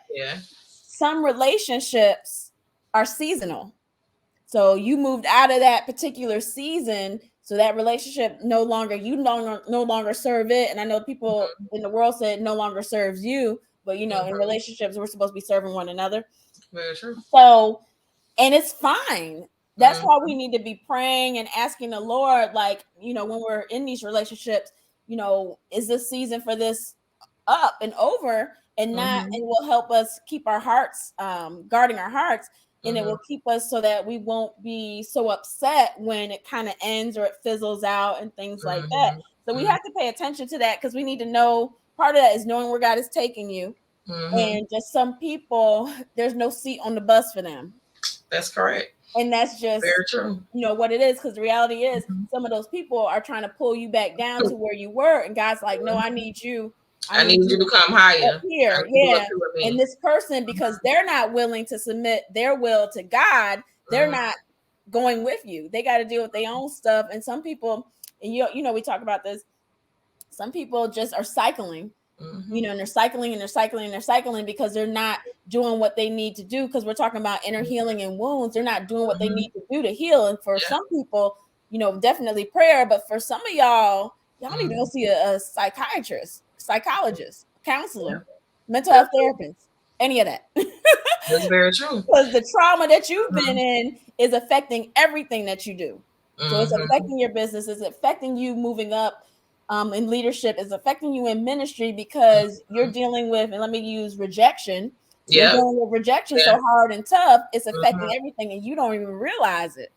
some relationships are seasonal. So you moved out of that particular season, so that relationship no longer serve it. And I know people in the world said no longer serves you, but in relationships we're supposed to be serving one another. Very true. So, and it's fine. That's why we need to be praying and asking the Lord, like, when we're in these relationships, is this season for this up and over, and not, and will help us keep our hearts, guarding our hearts, and it will keep us so that we won't be so upset when it kind of ends or it fizzles out and things like that. So we have to pay attention to that, because we need to know, part of that is knowing where God is taking you. And just some people, there's no seat on the bus for them. That's correct. And that's just very true. What it is, because the reality is some of those people are trying to pull you back down to where you were, and God's like, no, I need you. I need you to come higher here. And this person, because they're not willing to submit their will to God, they're not going with you. They got to deal with their own stuff. And some people, and we talk about this, some people just are cycling. And they're cycling and they're cycling and they're cycling because they're not doing what they need to do. Because we're talking about inner healing and wounds. They're not doing what they need to do to heal. And for some people, definitely prayer. But for some of y'all need to go see a psychiatrist, psychologist, counselor, mental health therapist, any of that. That's very true. Because the trauma that you've been in is affecting everything that you do. So it's affecting your business. It's affecting you moving up. In leadership, is affecting you in ministry, because you're dealing with, and let me use rejection. You're dealing with rejection so hard and tough, it's affecting everything, and you don't even realize it.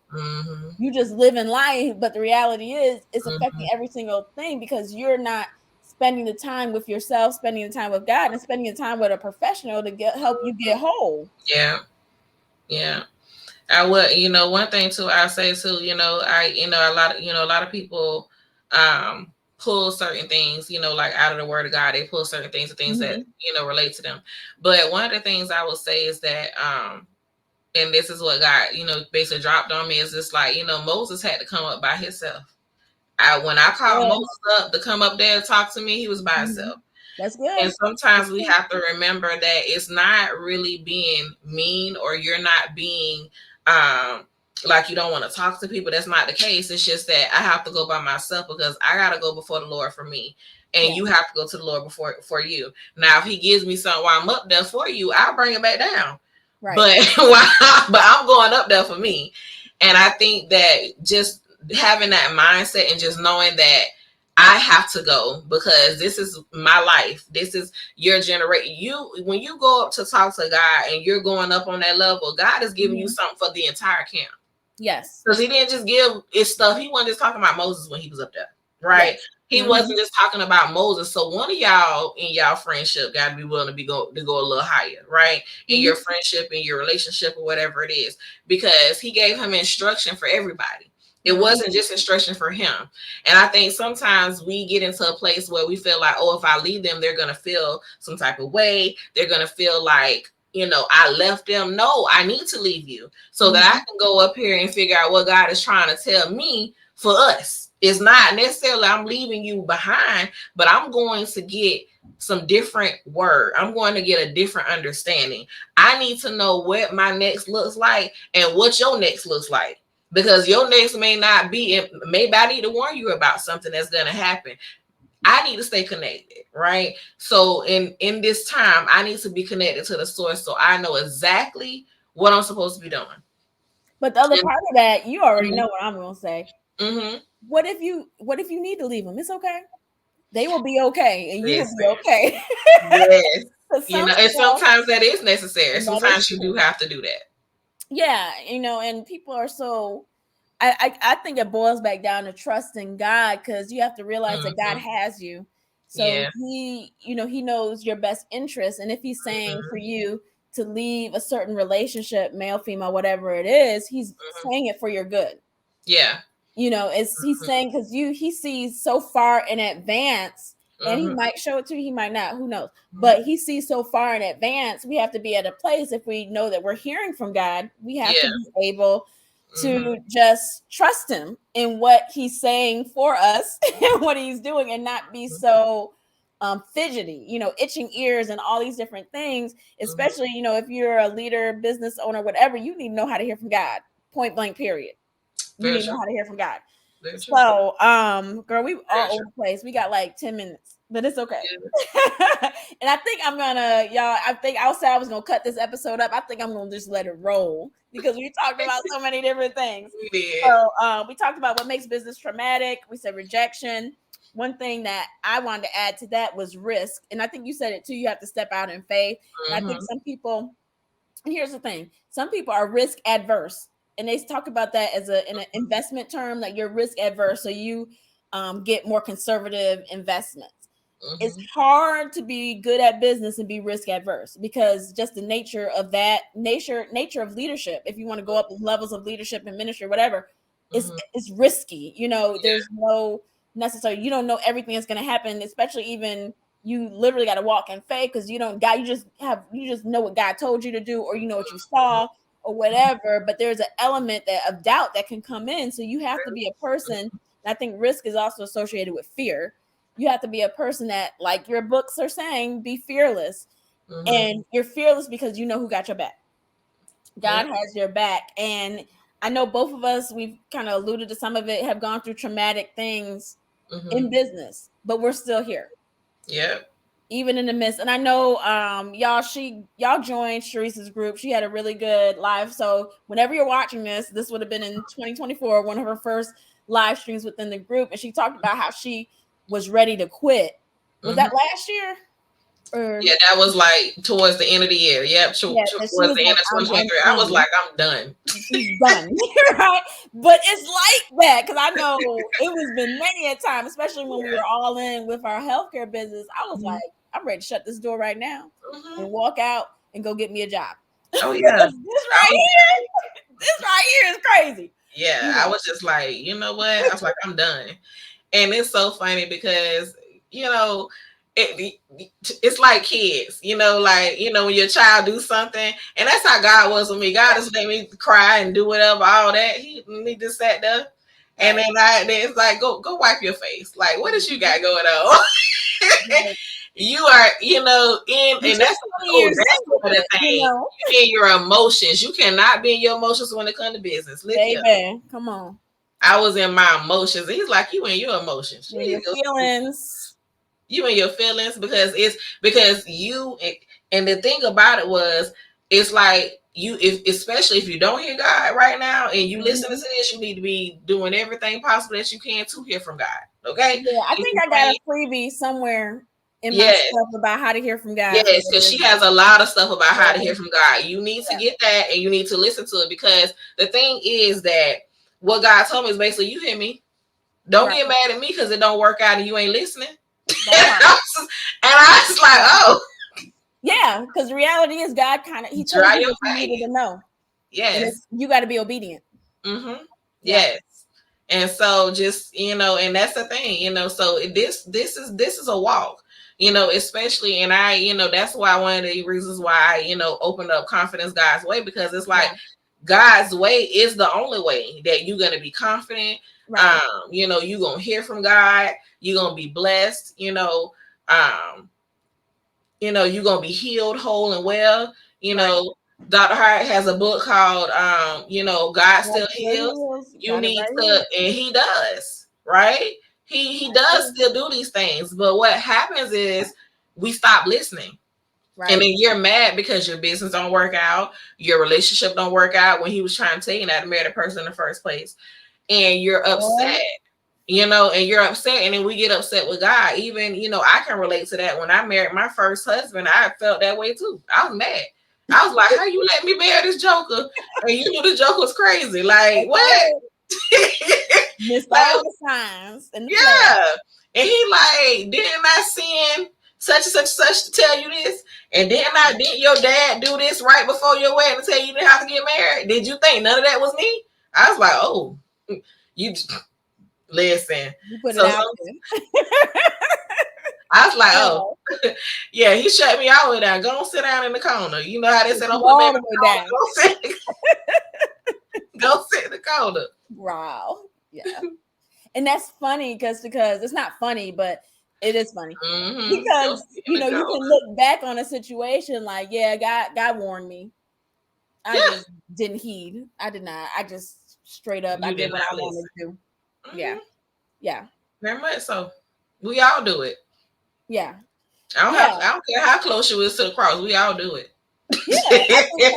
You just live in life, but the reality is it's affecting every single thing, because you're not spending the time with yourself, spending the time with God, and spending the time with a professional to help you get whole. Yeah. I would, one thing too, I say too, a lot of people pull certain things, like out of the word of God. They pull certain things, the things that, Mm-hmm. relate to them. But one of the things I will say is that, and this is what God, basically dropped on me, is just like, Moses had to come up by himself. When I called Good. Moses up to come up there and talk to me, he was by Mm-hmm. himself. That's good. And sometimes we have to remember that it's not really being mean, or you're not being like you don't want to talk to people. That's not the case. It's just that I have to go by myself because I got to go before the Lord for me. And you have to go to the Lord before for you. Now, if he gives me something while I'm up there for you, I'll bring it back down. Right. But I'm going up there for me. And I think that just having that mindset and just knowing that I have to go because this is my life. This is your generation. When you go up to talk to God and you're going up on that level, God is giving you something for the entire camp. Yes. Because he didn't just give his stuff. He wasn't just talking about Moses when he was up there. Right. Yes. He wasn't just talking about Moses. So one of y'all in y'all friendship got to be willing to go a little higher, right? In your friendship, in your relationship, or whatever it is, because he gave him instruction for everybody. It wasn't just instruction for him. And I think sometimes we get into a place where we feel like, oh, if I leave them, they're going to feel some type of way. They're going to feel like, I left them. No, I need to leave you so that I can go up here and figure out what God is trying to tell me for us. It's not necessarily I'm leaving you behind, but I'm going to get some different word. I'm going to get a different understanding. I need to know what my next looks like and what your next looks like. Because your next may not be, maybe I need to warn you about something that's going to happen. I need to stay connected, right? So in this time, I need to be connected to the source so I know exactly what I'm supposed to be doing. But the other part of that, you already know what I'm going to say. What if you need to leave them? It's okay. They will be okay, and you will be okay. Yes. And sometimes that is necessary. Sometimes you do have to do that. Yeah, and people are so. I think it boils back down to trusting God, because you have to realize that God has you. So he knows your best interest, and if he's saying for you to leave a certain relationship, male, female, whatever it is, he's saying it for your good. Yeah. He's saying because he sees so far in advance, and he might show it to you, he might not, who knows? But he sees so far in advance. We have to be at a place, if we know that we're hearing from God, we have to be able to just trust him in what he's saying for us and what he's doing, and not be so fidgety, itching ears and all these different things, especially, if you're a leader, business owner, whatever. You need to know how to hear from God, point blank, period. You need to know how to hear from God. So, girl, we all over the place. We got like 10 minutes, but it's okay. And I think I'm gonna, y'all, I said I was gonna cut this episode up. I think I'm gonna just let it roll because we talked about so many different things. We did. So, we talked about what makes business traumatic. We said rejection. One thing that I wanted to add to that was risk. And I think you said it too. You have to step out in faith. And I think some people, and here's the thing, some people are risk adverse. And they talk about that as in an investment term, that you're risk adverse, so you get more conservative investments. It's hard to be good at business and be risk adverse, because just the nature of that nature of leadership, if you want to go up levels of leadership and ministry, whatever, is risky. There's no necessary, you don't know everything that's going to happen, especially even you literally got to walk in faith, because you just know what God told you to do, or what you saw or whatever. But there's an element of doubt that can come in. So you have to be a person, and I think risk is also associated with fear. You have to be a person that, like your books are saying, be fearless. And you're fearless because you know who got your back. God has your back. And I know both of us, we've kind of alluded to some of it, have gone through traumatic things in business, but we're still here. Yep. Even in the midst. And I know y'all joined Charise's group. She had a really good live. So whenever you're watching this would have been in 2024, one of her first live streams within the group. And she talked about how she was ready to quit. Was that last year? Yeah, that was like towards the end of the year. Yep, towards the end of 2023. I was like, I'm done. She's done. Right? But it's like that, because I know it was been many a time, especially when we were all in with our healthcare business. I was like, I'm ready to shut this door right now and walk out and go get me a job. Oh yeah. This right here is crazy. Yeah, I was just like, you know what? I was like, I'm done. And it's so funny because, you know, it's like kids, you know, like, you know, when your child do something, and that's how God was with me. God just let me cry and do whatever, all that. He just sat there. And then it's like, go wipe your face. Like, what does you got going on? You are, you know, and that's that's one of the things. You in your emotions. You cannot be in your emotions when it comes to business. Look here. Come on. I was in my emotions. And he's like, you in your emotions. You in your feelings. You in your feelings because you, and the thing about it was, it's like you, especially if you don't hear God right now and you listen to this, you need to be doing everything possible that you can to hear from God. Okay. Yeah, I think I got a freebie somewhere in my stuff about how to hear from God. Yes, because she has a lot of stuff about how to hear from God. You need to get that and you need to listen to it, because the thing is that what God told me is basically, you hear me? Don't get mad at me because it don't work out and you ain't listening. And I was like, oh. Yeah, because the reality is God kind of, he told you what you needed to know. Yes. You got to be obedient. Mm-hmm. Yes. And so just, you know, and that's the thing, you know, so this is a walk, you know, especially, and I, you know, that's why one of the reasons why I, you know, opened up Confidence God's Way, because it's like God's way is the only way that you're going to be confident. You know, you're going to hear from God, you're going to be blessed, you know, you're going to be healed, whole, and well. You know, Dr. Hart has a book called, you know, God Still Heals. You need to, and he does, right? He does still do these things. But what happens is we stop listening. And then you're mad because your business don't work out, your relationship don't work out when he was trying to tell you not to marry the person in the first place. And you're upset. You know, and you're upset, and then we get upset with God. Even, you know, I can relate to that. When I married my first husband, I felt that way too. I was mad. I was like, how you let me marry this joker? And you knew the joker was crazy. Like, what? Missed all the signs. And he like, didn't I send such and such to tell you this? And didn't your dad do this right before your wedding to tell you didn't have to get married? Did you think none of that was me? I was like, oh, you... Listen, you put it out there. I was like, oh, yeah, he shut me all the way down. Go sit down in the corner. You know how they said, don't put me in the corner. Go sit in the corner. Wow. Yeah. And that's funny because it's not funny, but it is funny. Because, you know, you can look back on a situation like, yeah, God warned me. I just didn't heed. I did not. I just straight up, I did what I wanted to do. Yeah. Very much so. We all do it. Yeah. I don't care how close you is to the cross. We all do it. Yeah.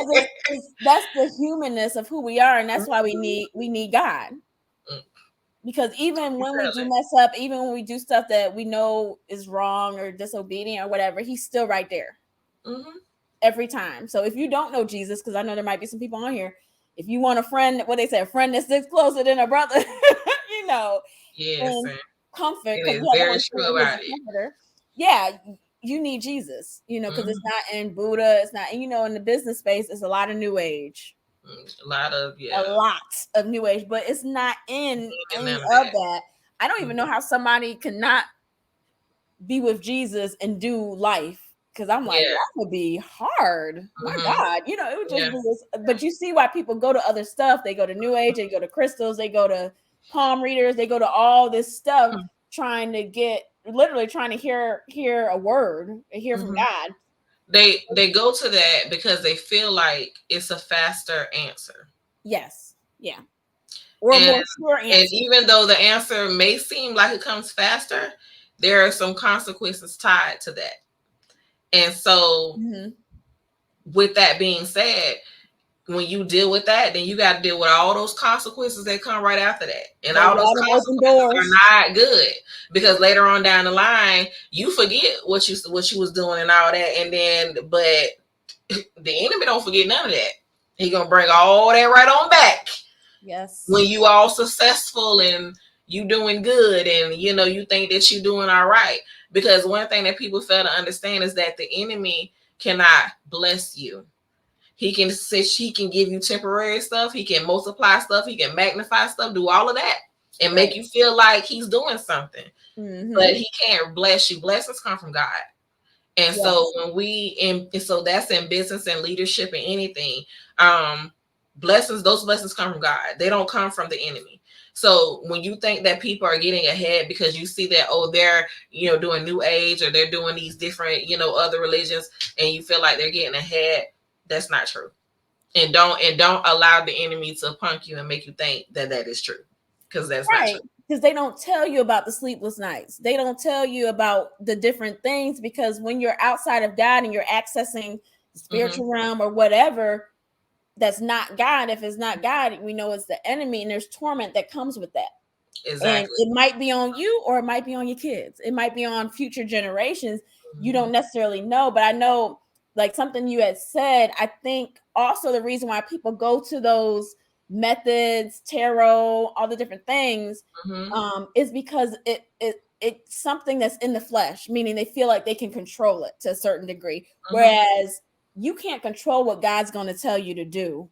That's the humanness of who we are, and that's why we need God. Because even when we do mess up, even when we do stuff that we know is wrong or disobedient or whatever, he's still right there. Every time. So if you don't know Jesus, because I know there might be some people on here, if you want a friend, what they say, a friend that sticks closer than a brother, you know, and comfort, because very true about it. Yeah, you need Jesus, you know, because it's not in Buddha, it's not, you know, in the business space, it's a lot of new age. A lot of new age, but it's not in any of that. I don't even know how somebody cannot be with Jesus and do life. Because I'm like, that would be hard. My God, you know, it would just be this. But you see why people go to other stuff. They go to New Age, they go to crystals, they go to palm readers, they go to all this stuff, trying to hear a word, hear from God. They go to that because they feel like it's a faster answer. Yes. Yeah. Or a more sure answer. And even though the answer may seem like it comes faster, there are some consequences tied to that. And so with that being said, when you deal with that, then you got to deal with all those consequences that come right after that. And all those consequences are not good, because later on down the line, you forget what you was doing and all that. And then, but the enemy don't forget none of that. He going to bring all that right on back. Yes. When you all successful and you doing good and, you know, you think that you're doing all right. Because one thing that people fail to understand is that the enemy cannot bless you. He can give you temporary stuff. He can multiply stuff. He can magnify stuff, do all of that. and make you feel like he's doing something. Mm-hmm. But he can't bless you. Blessings come from God. And Yes. so so that's in business and leadership and anything. Those blessings come from God. They don't come from the enemy. So when you think that people are getting ahead because you see that, oh, they're, doing new age, or they're doing these different, other religions, and you feel like they're getting ahead, that's not true. And don't allow the enemy to punk you and make you think that is true, because that's not true. Because they don't tell you about the sleepless nights. They don't tell you about the different things, because when you're outside of God and you're accessing the spiritual realm or whatever, that's not God. If it's not God, we know it's the enemy, and there's torment that comes with that. Exactly. And it might be on you, or it might be on your kids. It might be on future generations. You don't necessarily know, but I know, like something you had said, I think also the reason why people go to those methods, tarot, all the different things, is because it's something that's in the flesh, meaning they feel like they can control it to a certain degree. Whereas you can't control what God's going to tell you to do.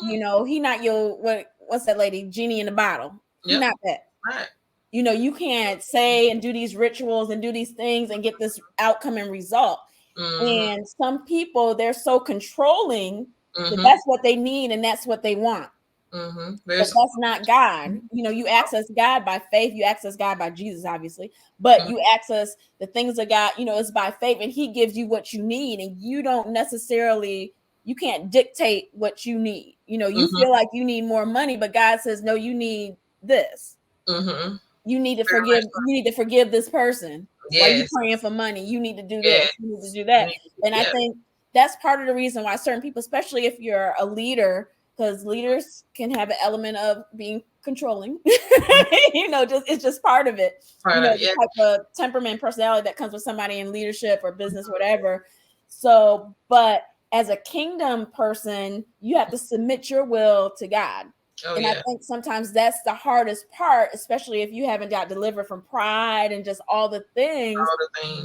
He not your, what's that lady, genie in the bottle. He's not that. Right. You can't say and do these rituals and do these things and get this outcome and result. And some people, they're so controlling that that's what they need and that's what they want. But that's not God. You access God by faith. You access God by Jesus, obviously. But you access the things of God, it's by faith, and he gives you what you need. And you don't necessarily, you can't dictate what you need. You feel like you need more money, but God says, no, you need this. You need to forgive. You need to forgive this person. While you praying for money, you need to do this. You need to do that. And I think that's part of the reason why certain people, especially if you're a leader, because leaders can have an element of being controlling. It's just part of it. The type of temperament, personality that comes with somebody in leadership or business, whatever. So, but as a kingdom person, you have to submit your will to God. I think sometimes that's the hardest part, especially if you haven't got delivered from pride and just all the things.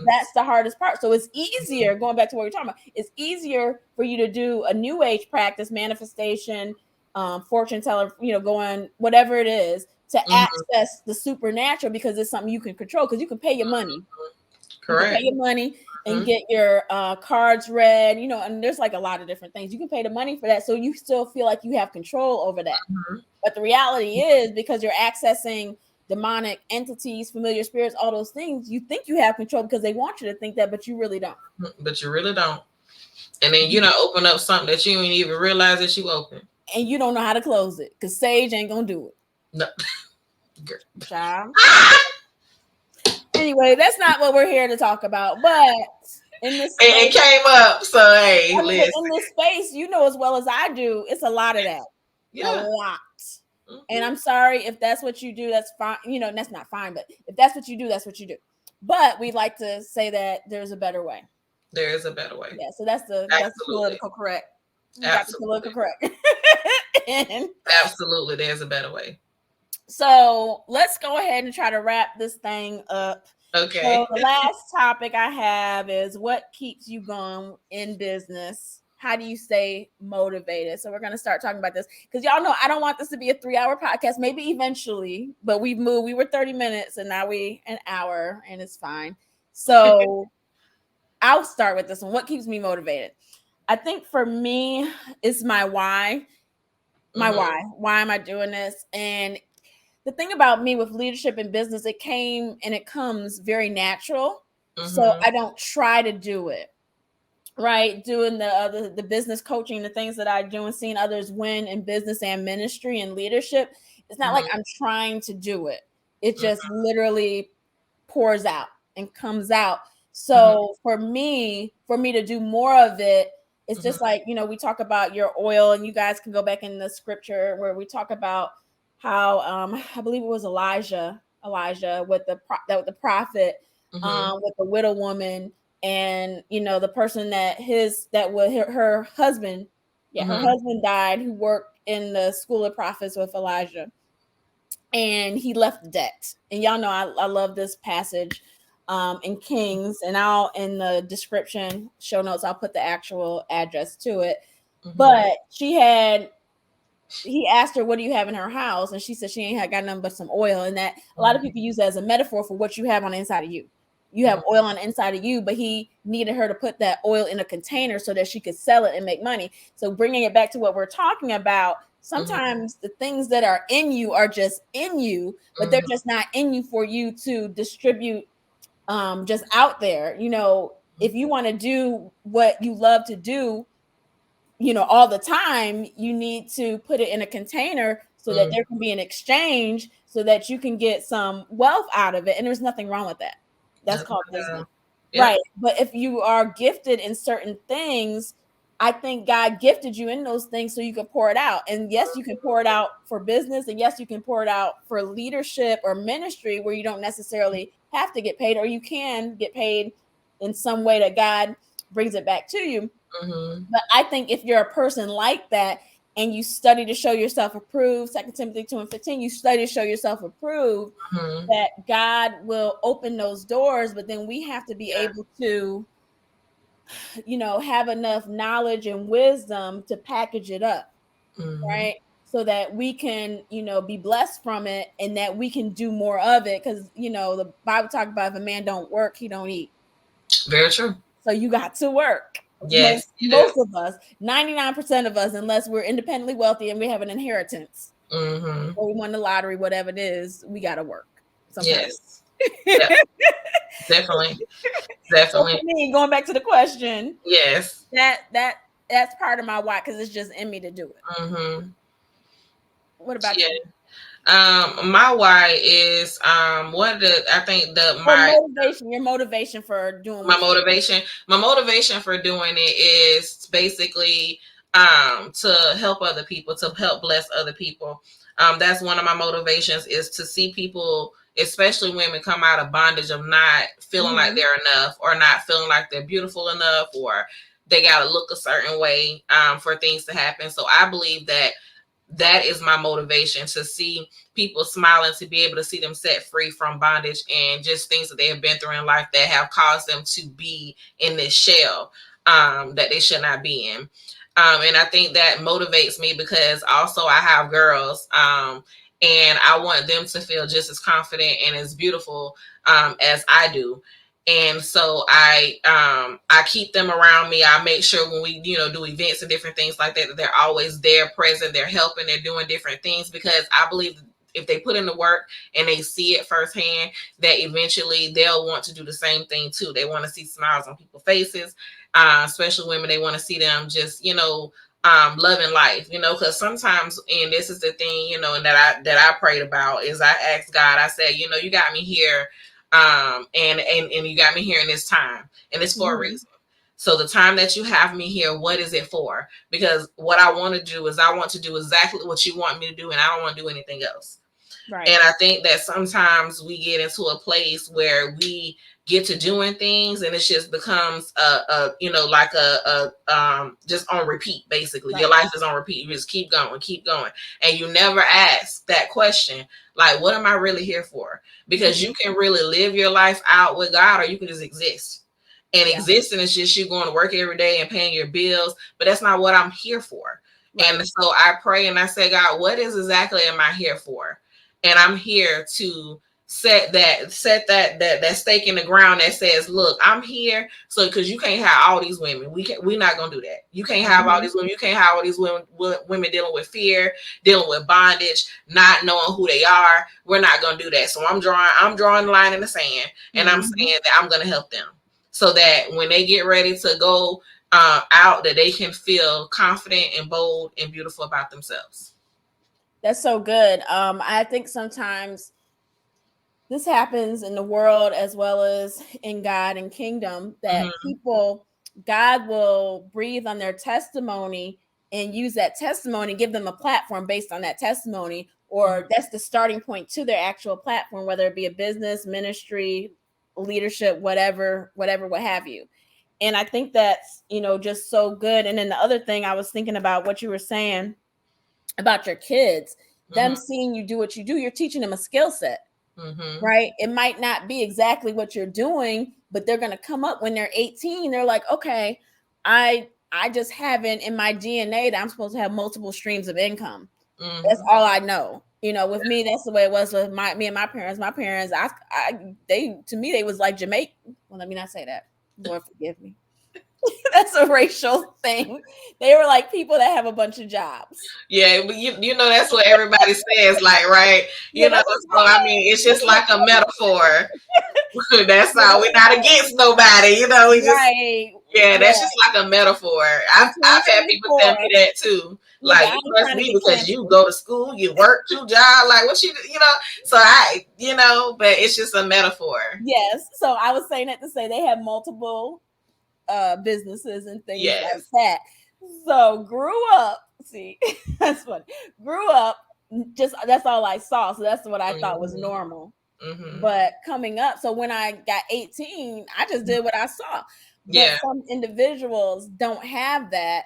That's the hardest part. So it's easier, going back to what we're talking about, it's easier for you to do a new age practice, manifestation, fortune teller, going, whatever it is, to access the supernatural, because it's something you can control, because you can pay your money. Correct. You can pay your money and get your cards read, and there's like a lot of different things. You can pay the money for that, so you still feel like you have control over that. But the reality is, because you're accessing demonic entities, familiar spirits, all those things, you think you have control because they want you to think that, but you really don't. And then open up something that you didn't even realize that you opened. And you don't know how to close it, because Sage ain't gonna do it. No. Child. Anyway, that's not what we're here to talk about. But in this space, it came up, so hey, listen. In this space, as well as I do, it's a lot of that. A lot. And I'm sorry if that's what you do, that's fine. That's not fine, but if that's what you do, that's what you do. But we'd like to say that there's a better way. There is a better way. Yeah, so that's the political correct. Absolutely. Political correct. Absolutely, there's a better way. So let's go ahead and try to wrap this thing up. Okay. So the last topic I have is, what keeps you going in business? How do you stay motivated? So we're going to start talking about this, because y'all know I don't want this to be a 3-hour podcast, maybe eventually, but we've moved. We were 30 minutes and now we an hour, and it's fine. So I'll start with this one. What keeps me motivated? I think for me, it's my why. Why. Why am I doing this? And the thing about me with leadership and business, it came and it comes very natural. So I don't try to do it. Right. Doing the business coaching, the things that I do, and seeing others win in business and ministry and leadership. It's not like I'm trying to do it. It just literally pours out and comes out. So for me to do more of it, it's just like, we talk about your oil, and you guys can go back in the scripture where we talk about how I believe it was Elijah with the prophet, with the widow woman, and the person her husband, her husband died, who worked in the school of prophets with Elijah, and he left the debt. And y'all know I love this passage in Kings, and I'll, in the description show notes, I'll put the actual address to it. But she had he asked her, what do you have in her house? And she said she ain't got nothing but some oil. And that a lot of people use that as a metaphor for what you have on the inside of you. You have oil on the inside of you, but he needed her to put that oil in a container so that she could sell it and make money. So bringing it back to what we're talking about, sometimes the things that are in you are just in you, but they're just not in you for you to distribute just out there. You know, if you want to do what you love to do, you know, all the time, you need to put it in a container so that there can be an exchange so that you can get some wealth out of it. And there's nothing wrong with that. That's called business. Yep. Right. But if you are gifted in certain things, I think God gifted you in those things so you can pour it out. And yes, you can pour it out for business. And yes, you can pour it out for leadership or ministry where you don't necessarily have to get paid, or you can get paid in some way that God brings it back to you. But I think if you're a person like that and you study to show yourself approved, 2 Timothy 2:15, you study to show yourself approved, that God will open those doors. But then we have to be able to, you know, have enough knowledge and wisdom to package it up, right? So that we can, you know, be blessed from it and that we can do more of it. Because, you know, the Bible talks about if a man don't work, he don't eat. Very true. So you got to work. Yes, most of us, 99% of us, unless we're independently wealthy and we have an inheritance or we won the lottery, whatever it is, we got to work. Yes. Yep. Definitely. So for me, going back to the question, yes, that's part of my why, because it's just in me to do it. What about you? My why is one of the, I think your motivation for doing my motivation for doing it is basically to help other people, to help bless other people. That's one of my motivations, is to see people, especially women, come out of bondage of not feeling like they're enough, or not feeling like they're beautiful enough, or they got to look a certain way for things to happen. So I believe that is my motivation, to see people smiling, to be able to see them set free from bondage and just things that they have been through in life that have caused them to be in this shell that they should not be in. And I think that motivates me because also I have girls and I want them to feel just as confident and as beautiful as I do. And so I keep them around me. I make sure when we, do events and different things like that, that they're always there, present, they're helping, they're doing different things, because I believe if they put in the work and they see it firsthand, that eventually they'll want to do the same thing too. They want to see smiles on people's faces, especially women. They want to see them just, loving life, because sometimes, and this is the thing, and that I prayed about, is I asked God, I said, you got me here. And you got me here in this time, and it's for a reason. So the time that you have me here, what is it for? Because what I want to do is I want to do exactly what you want me to do, and I don't want to do anything else. Right. And I think that sometimes we get into a place where we get to doing things and it just becomes just on repeat. Basically, right. Your life is on repeat. You just keep going, and you never ask that question, like, what am I really here for? Because you can really live your life out with God, or you can just exist. And existing is just you going to work every day and paying your bills, but that's not what I'm here for. Right. And so I pray and I say, God, what is exactly am I here for? And I'm here to set that stake in the ground that says, look, I'm here. So, because you can't have all these women, we're not gonna do that. You can't have all these women. You can't have all these women dealing with fear, dealing with bondage, not knowing who they are. We're not gonna do that. So I'm drawing the line in the sand, and I'm saying that I'm gonna help them, so that when they get ready to go out, that they can feel confident and bold and beautiful about themselves. That's so good. I think sometimes this happens in the world as well as in God and kingdom, that God will breathe on their testimony and use that testimony, give them a platform based on that testimony, or that's the starting point to their actual platform, whether it be a business, ministry, leadership, whatever, what have you. And I think that's, just so good. And then the other thing I was thinking about what you were saying about your kids, them seeing you do what you do, you're teaching them a skill set, right? It might not be exactly what you're doing, but they're going to come up when they're 18. They're like, okay, I just haven't in my DNA that I'm supposed to have multiple streams of income. That's all I know. With me, that's the way it was with me and my parents. My parents, to me, they was like Jamaican. Well, let me not say that. Lord forgive me. That's a racial thing. They were like people that have a bunch of jobs. Yeah, but you know that's what everybody says, like, right? Yeah, So I mean, it's just like a metaphor. That's all. We're not against nobody, we just right. yeah, Yeah. that's just like a metaphor. In I've had people tell me that too. Look, Like, I you ain't must trying to be get because you canceled. go to school, you work 2 jobs, like what so but it's just a metaphor. Yes. So I was saying that to say they have multiple businesses and things like Yes. that. So grew up, see, that's funny. Grew up, just that's all I saw. So that's what I thought was normal. But coming up, so when I got 18, I just did what I saw. But Yeah. some individuals don't have that.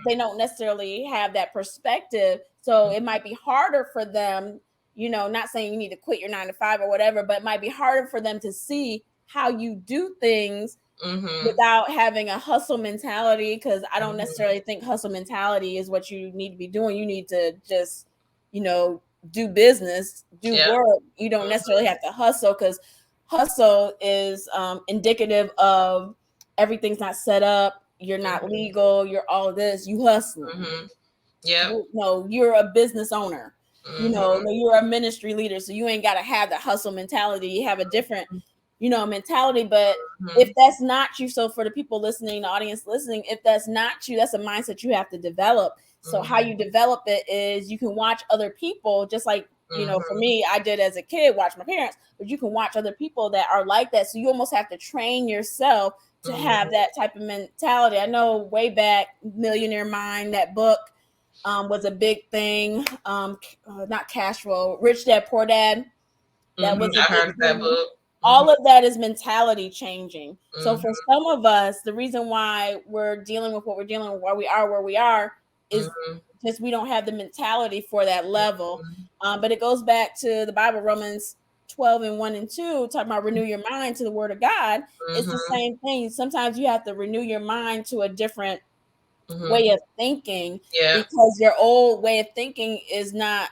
They don't necessarily have that perspective. So it might be harder for them, not saying you need to quit your 9 to 5 or whatever, but it might be harder for them to see how you do things without having a hustle mentality. Because I don't necessarily think hustle mentality is what you need to be doing. You need to just, do business, do work. You don't necessarily have to hustle, because hustle is indicative of everything's not set up. You're not legal. You're all of this. You hustling. Yeah. No, you're a business owner. You're a ministry leader. So you ain't got to have the hustle mentality. You have a different, mentality. But if that's not you, so for the people listening, the audience listening, if that's not you, that's a mindset you have to develop. So how you develop it is you can watch other people, just like, for me, I did as a kid, watch my parents, but you can watch other people that are like that. So you almost have to train yourself to have that type of mentality. I know way back, Millionaire Mind, that book was a big thing. Not Cash Flow, Rich Dad Poor Dad. That was a I big heard that thing. book. All of that is mentality changing. So for some of us, the reason why we're dealing with what we're dealing with, why we are where we are, is because we don't have the mentality for that level. But it goes back to the Bible, Romans 12:1-2, talking about renew your mind to the word of God. It's the same thing. Sometimes you have to renew your mind to a different way of thinking, because your old way of thinking is not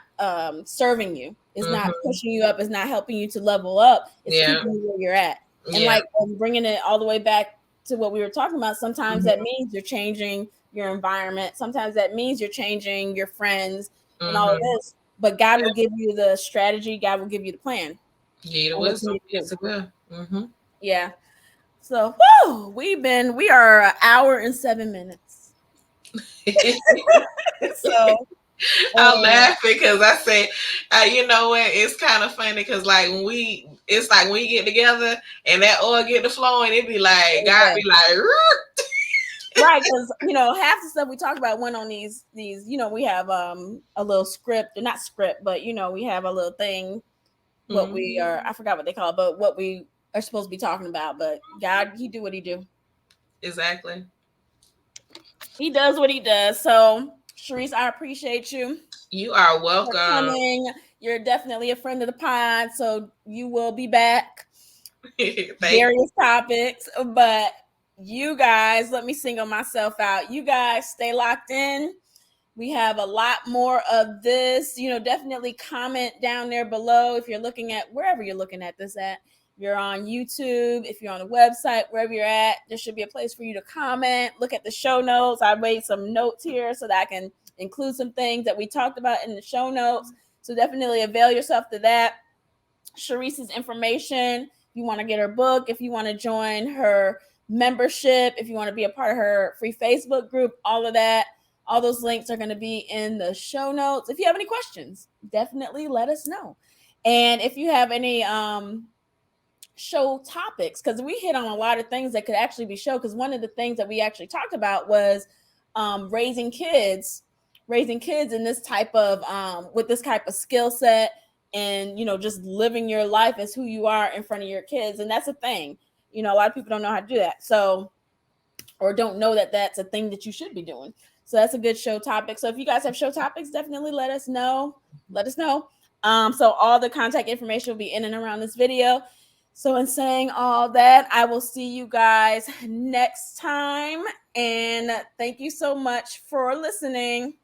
serving you. It's not pushing you up. It's not helping you to level up. It's keeping you where you're at. And like bringing it all the way back to what we were talking about, sometimes that means you're changing your environment. Sometimes that means you're changing your friends and all of this. But God will give you the strategy. God will give you the plan. Yeah, the wisdom. Yes, it will. Yeah. So we are an hour and 7 minutes. So I'm laughing because I say, you know what? It's kind of funny because like it's like when we get together and that oil get to flowing, it be like God be like, right? Because half the stuff we talk about went on these. We have a little script, or not script, but we have a little thing. What we are, I forgot what they call it, but what we are supposed to be talking about. But God, He do what He do. Exactly. He does what He does. So, Charise, I appreciate you. You are welcome. For coming. You're definitely a friend of the pod, so you will be back. Various topics, but you guys, let me single myself out. You guys stay locked in. We have a lot more of this. Definitely comment down there below if you're looking at wherever you're looking at this at. If you're on YouTube, if you're on the website, wherever you're at, there should be a place for you to comment. Look at the show notes. I made some notes here so that I can include some things that we talked about in the show notes. So definitely avail yourself to that. Charise's information, if you want to get her book, if you want to join her membership, if you want to be a part of her free Facebook group, all of that. All those links are going to be in the show notes. If you have any questions, definitely let us know. And if you have any show topics, because we hit on a lot of things that could actually be show, because one of the things that we actually talked about was raising kids in this type of with this type of skill set, and just living your life as who you are in front of your kids. And that's a thing. A lot of people don't know how to do that, or don't know that that's a thing that you should be doing. So that's a good show topic. So if you guys have show topics, definitely let us know. So all the contact information will be in and around this video. So in saying all that, I will see you guys next time. And thank you so much for listening.